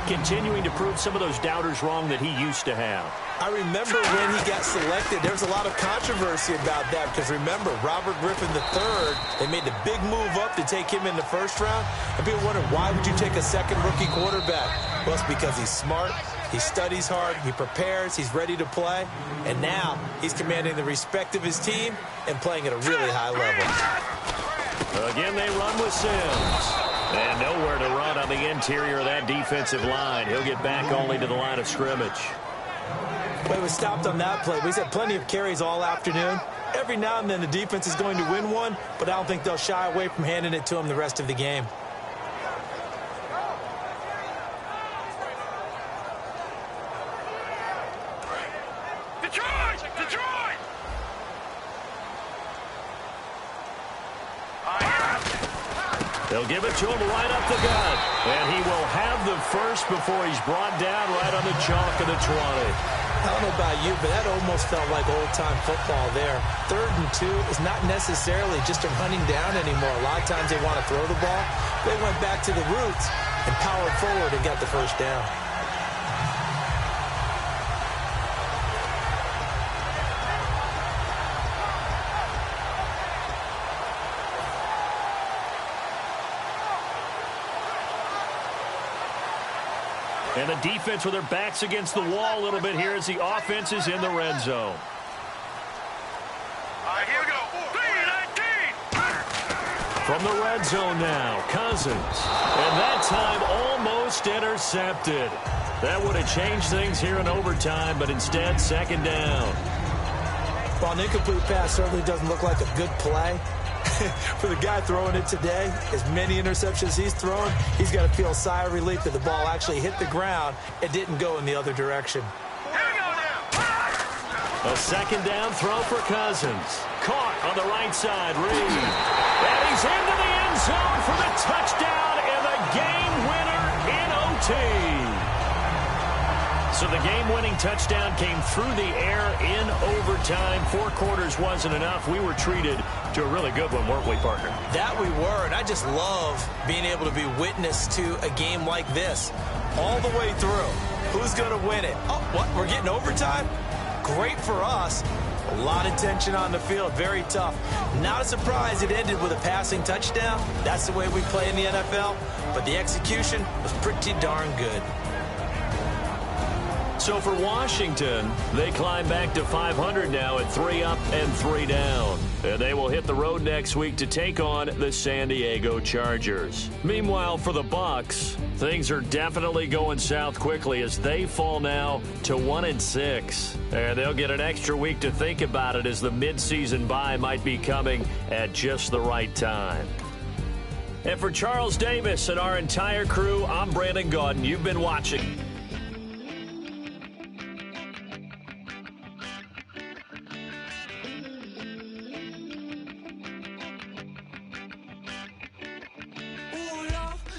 continuing to prove some of those doubters wrong that he used to have. I remember when he got selected, there was a lot of controversy about that because remember, Robert Griffin III, they made the big move up to take him in the first round. And people wondered, why would you take a second rookie quarterback? Well, it's because he's smart, he studies hard, he prepares, he's ready to play. And now he's commanding the respect of his team and playing at a really high level. Again, they run with Sims. And nowhere to run on the interior of that defensive line. He'll get back only to the line of scrimmage. But he was stopped on that play. He's had plenty of carries all afternoon. Every now and then the defense is going to win one, but I don't think they'll shy away from handing it to him the rest of the game. Detroit! Detroit! They'll give it to him right up the gut. And he will have the first before he's brought down right on the chalk of the 20. I don't know about you, but that almost felt like old-time football there. 3rd and 2 is not necessarily just a running down anymore. A lot of times they want to throw the ball. They went back to the roots and powered forward and got the first down. And the defense with their backs against the wall a little bit here as the offense is in the red zone. All right, here we go. 3-19. From the red zone now, Cousins. And that time almost intercepted. That would have changed things here in overtime, but instead, second down. Well, an incomplete pass certainly doesn't look like a good play. For the guy throwing it today, as many interceptions he's thrown, he's got to feel a sigh of relief that the ball actually hit the ground and didn't go in the other direction. Here we go now. A second down throw for Cousins. Caught on the right side, Reed. And he's into the end zone for the touchdown and the game winner in OT. So the game-winning touchdown came through the air in overtime. 4 quarters wasn't enough. We were treated to a really good one, weren't we, partner? That we were, and I just love being able to be witness to a game like this all the way through. Who's going to win it? Oh, what? We're getting overtime? Great for us. A lot of tension on the field. Very tough. Not a surprise it ended with a passing touchdown. That's the way we play in the NFL. But the execution was pretty darn good. So for Washington, they climb back to 500 now at 3 up and 3 down. And they will hit the road next week to take on the San Diego Chargers. Meanwhile, for the Bucs, things are definitely going south quickly as they fall now to 1-6. And they'll get an extra week to think about it as the midseason bye might be coming at just the right time. And for Charles Davis and our entire crew, I'm Brandon Gaudin. You've been watching.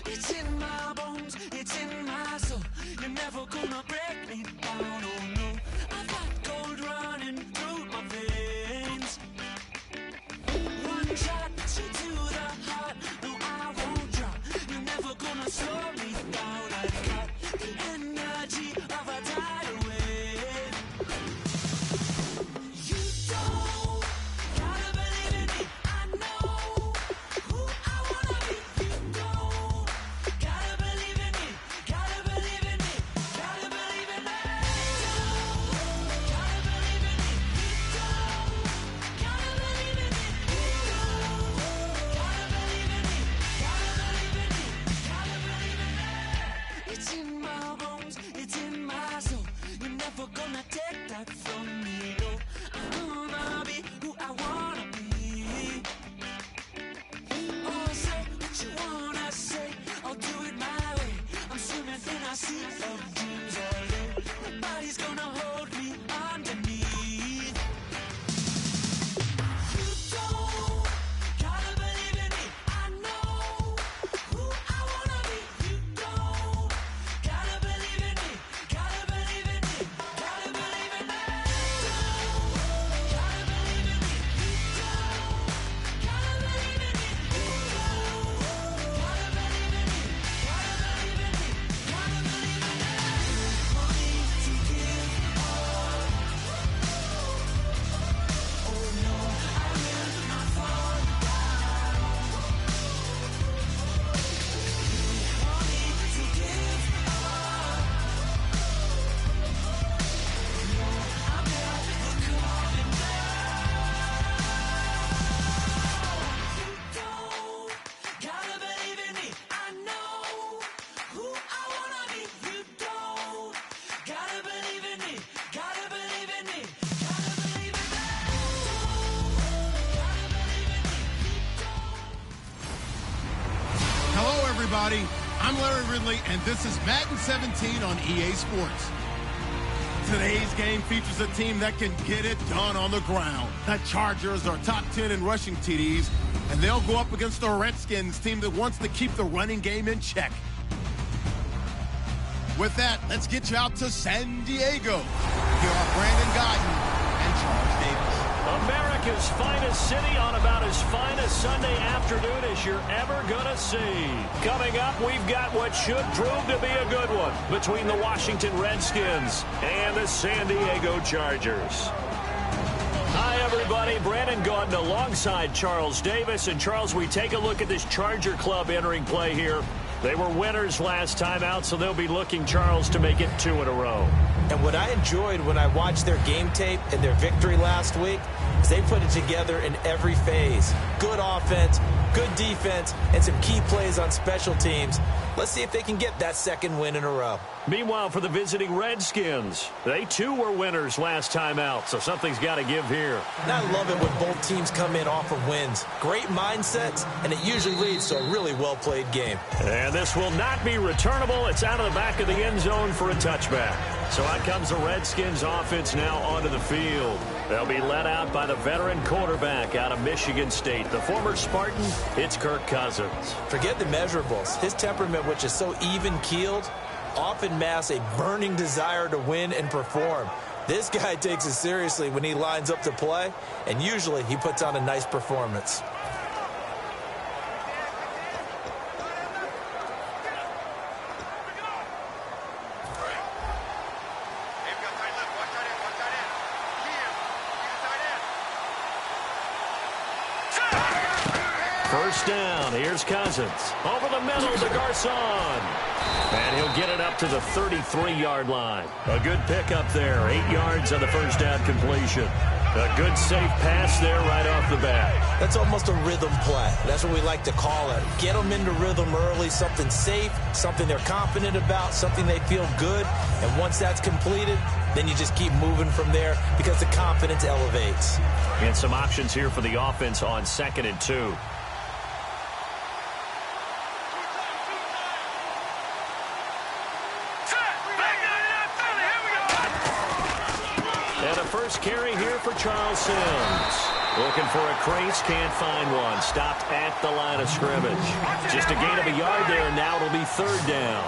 It's in my bones, it's in my soul. You're never gonna break me down, oh no. I've got gold running through my veins. One shot, straight to the heart. No, I won't drop. You're never gonna slow me down. I've got the energy. everybody. I'm Larry Ridley, and this is Madden 17 on EA Sports. Today's game features a team that can get it done on the ground. The Chargers are top 10 in rushing TDs, and they'll go up against the Redskins team that wants to keep the running game in check. With that, let's get you out to San Diego. Here are Brandon Gaudin and Charles Davis. America's finest city on about as fine a Sunday afternoon as you're ever going to see. Coming up, we've got what should prove to be a good one between the Washington Redskins and the San Diego Chargers. Hi, everybody. Brandon Gaudin alongside Charles Davis. And, Charles, we take a look at this Charger club entering play here. They were winners last time out, so they'll be looking, Charles, to make it 2 in a row. And what I enjoyed when I watched their game tape and their victory last week is they put it together in every phase. Good offense, good defense, and some key plays on special teams. Let's see if they can get that second win in a row. Meanwhile, for the visiting Redskins, they too were winners last time out, so something's got to give here. And I love it when both teams come in off of wins. Great mindsets, and it usually leads to a really well-played game. And this will not be returnable. It's out of the back of the end zone for a touchback. So out comes the Redskins offense now onto the field. They'll be led out by the veteran quarterback out of Michigan State. The former Spartan, it's Kirk Cousins. Forget the measurables. His temperament, which is so even-keeled, often masks a burning desire to win and perform. This guy takes it seriously when he lines up to play, and usually he puts on a nice performance. First down, here's Cousins. Over the middle to Garcon. And he'll get it up to the 33-yard line. A good pickup there, 8 yards on the first down completion. A good safe pass there right off the bat. That's almost a rhythm play. That's what we like to call it. Get them into rhythm early, something safe, something they're confident about, something they feel good. And once that's completed, then you just keep moving from there because the confidence elevates. And some options here for the offense on 2nd and 2. First carry here for Charles Sims. Looking for a crease, can't find one. Stopped at the line of scrimmage. Just a gain of a yard there, and now it'll be 3rd down.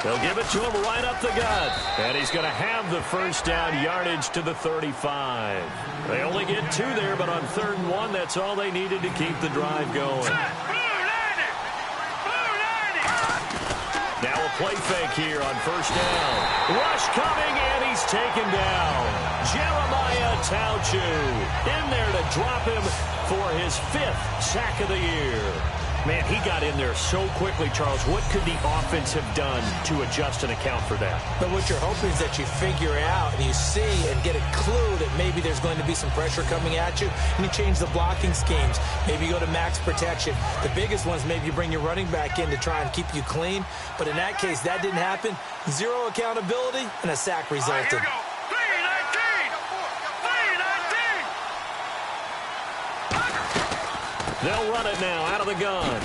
They'll give it to him right up the gut. And he's going to have the first down yardage to the 35. They only get 2 there, but on 3rd and 1, that's all they needed to keep the drive going. Now a play fake here on 1st down. Rush coming, and he's taken down. Jeremiah Tauchu in there to drop him for his 5th sack of the year. Man, he got in there so quickly, Charles. What could the offense have done to adjust and account for that? But what you're hoping is that you figure out and you see and get a clue that maybe there's going to be some pressure coming at you, and you change the blocking schemes. Maybe you go to max protection. The biggest ones, maybe you bring your running back in to try and keep you clean. But in that case, that didn't happen. 0 accountability, and a sack resulted. They'll run it now out of the gun.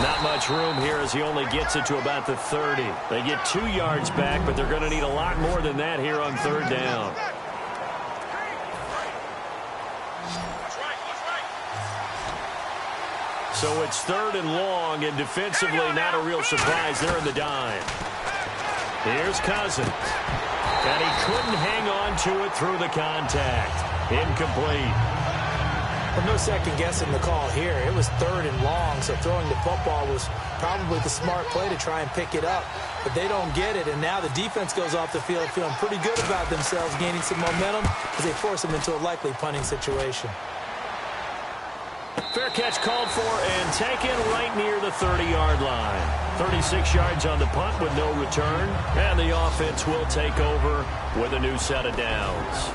Not much room here as he only gets it to about the 30. They get 2 yards back, but they're going to need a lot more than that here on 3rd down. So it's 3rd and long, and defensively not a real surprise. They're in the dime. Here's Cousins. And he couldn't hang on to it through the contact. Incomplete. Well, no second guessing the call here. It was 3rd and long, so throwing the football was probably the smart play to try and pick it up. But they don't get it, and now the defense goes off the field feeling pretty good about themselves, gaining some momentum as they force them into a likely punting situation. Fair catch called for and taken right near the 30-yard line. 36 yards on the punt with no return, and the offense will take over with a new set of downs.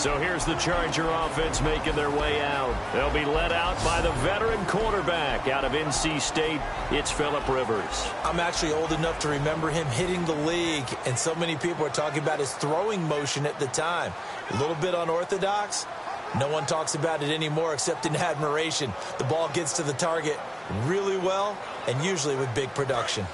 So here's the Charger offense making their way out. They'll be led out by the veteran quarterback out of NC State. It's Phillip Rivers. I'm actually old enough to remember him hitting the league, and so many people are talking about his throwing motion at the time. A little bit unorthodox, No one talks about it anymore except in admiration. The ball gets to the target really well and usually with big production.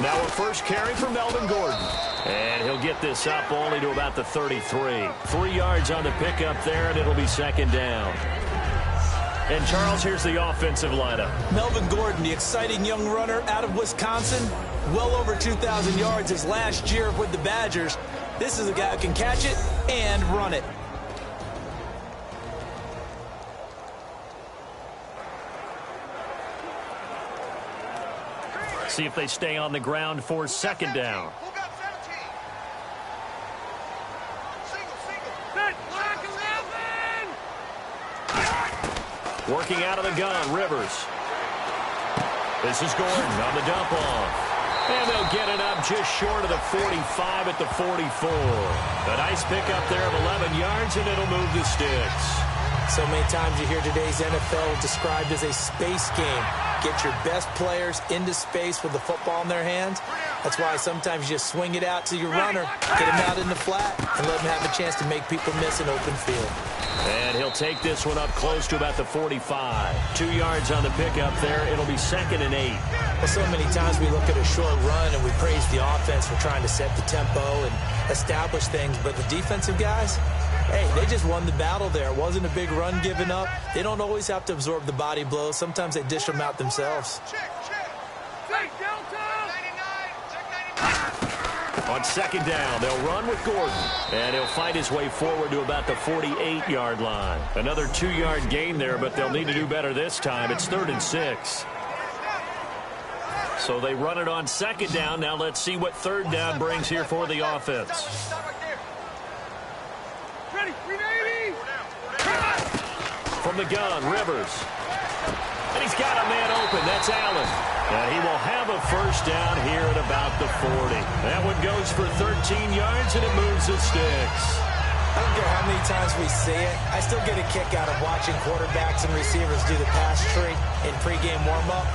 Now a first carry for Melvin Gordon. And he'll get this up only to about the 33. 3 yards on the pickup there, and it'll be second down. And, Charles, here's the offensive lineup. Melvin Gordon, the exciting young runner out of Wisconsin. Well over 2,000 yards his last year with the Badgers. This is a guy who can catch it and run it. See if they stay on the ground for second down. Working out of the gun, Rivers. This is Gordon on the dump off. And they'll get it up just short of the 45 at the 44. A nice pickup there of 11 yards, and it'll move the sticks. So many times you hear today's NFL described as a space game. Get your best players into space with the football in their hands. That's why sometimes you just swing it out to your runner, get him out in the flat, and let him have a chance to make people miss an open field. And he'll take this one up close to about the 45. 2 yards on the pickup there. It'll be 2nd and 8. Well, so many times we look at a short run and we praise the offense for trying to set the tempo and establish things. But the defensive guys, hey, they just won the battle there. It wasn't a big run given up. They don't always have to absorb the body blows. Sometimes they dish them out themselves. On second down, they'll run with Gordon. And he'll fight his way forward to about the 48-yard line. Another 2-yard gain there, but they'll need to do better this time. It's 3rd and 6. So they run it on second down. Now let's see what third down brings here for the offense. From the gun, Rivers. And he's got a man open. That's Allen. And he will have a first down here at about the 40. That one goes for 13 yards, and it moves the sticks. I don't care how many times we see it. I still get a kick out of watching quarterbacks and receivers do the pass tree in pregame warm-up.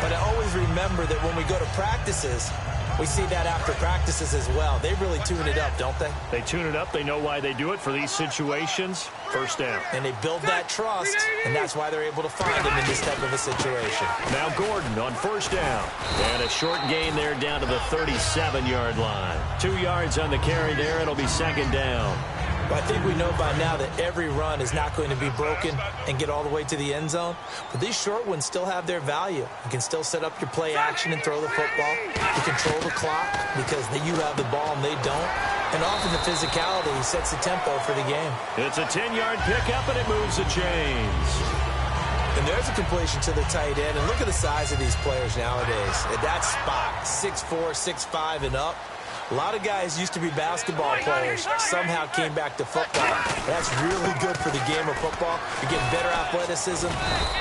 But I always remember that when we go to practices, we see that after practices as well. They really tune it up, don't they? They tune it up. They know why they do it for these situations. First down. And they build that trust, and that's why they're able to find him in this type of a situation. Now Gordon on first down. And a short gain there down to the 37-yard line. 2 yards on the carry there. It'll be second down. Well, I think we know by now that every run is not going to be broken and get all the way to the end zone. But these short ones still have their value. You can still set up your play action and throw the football. You control the clock because you have the ball and they don't. And often the physicality sets the tempo for the game. It's a 10-yard pickup, and it moves the chains. And there's a completion to the tight end. And look at the size of these players nowadays. At that spot, 6'4", 6'5", and up. A lot of guys used to be basketball players, somehow came back to football. That's really good for the game of football. You get better athleticism,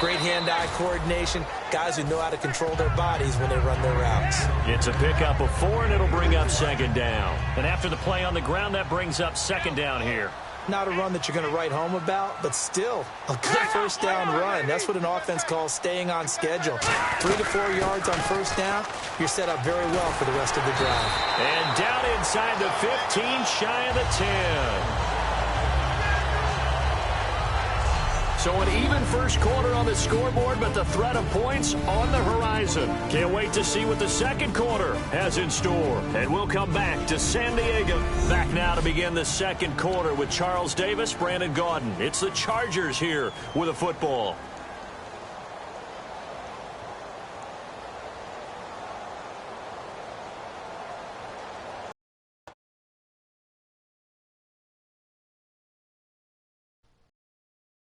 great hand-eye coordination, guys who know how to control their bodies when they run their routes. It's a pickup of 4, and it'll bring up second down. And after the play on the ground, that brings up second down here. Not a run that you're going to write home about, but still a good first down run. That's what an offense calls staying on schedule. 3 to 4 yards on first down, you're set up very well for the rest of the drive. And down inside the 15, shy of the 10. So an even first quarter on the scoreboard, but the threat of points on the horizon. Can't wait to see what the second quarter has in store. And we'll come back to San Diego. Back now to begin the second quarter with Charles Davis, Brandon Gaudin. It's the Chargers here with a football.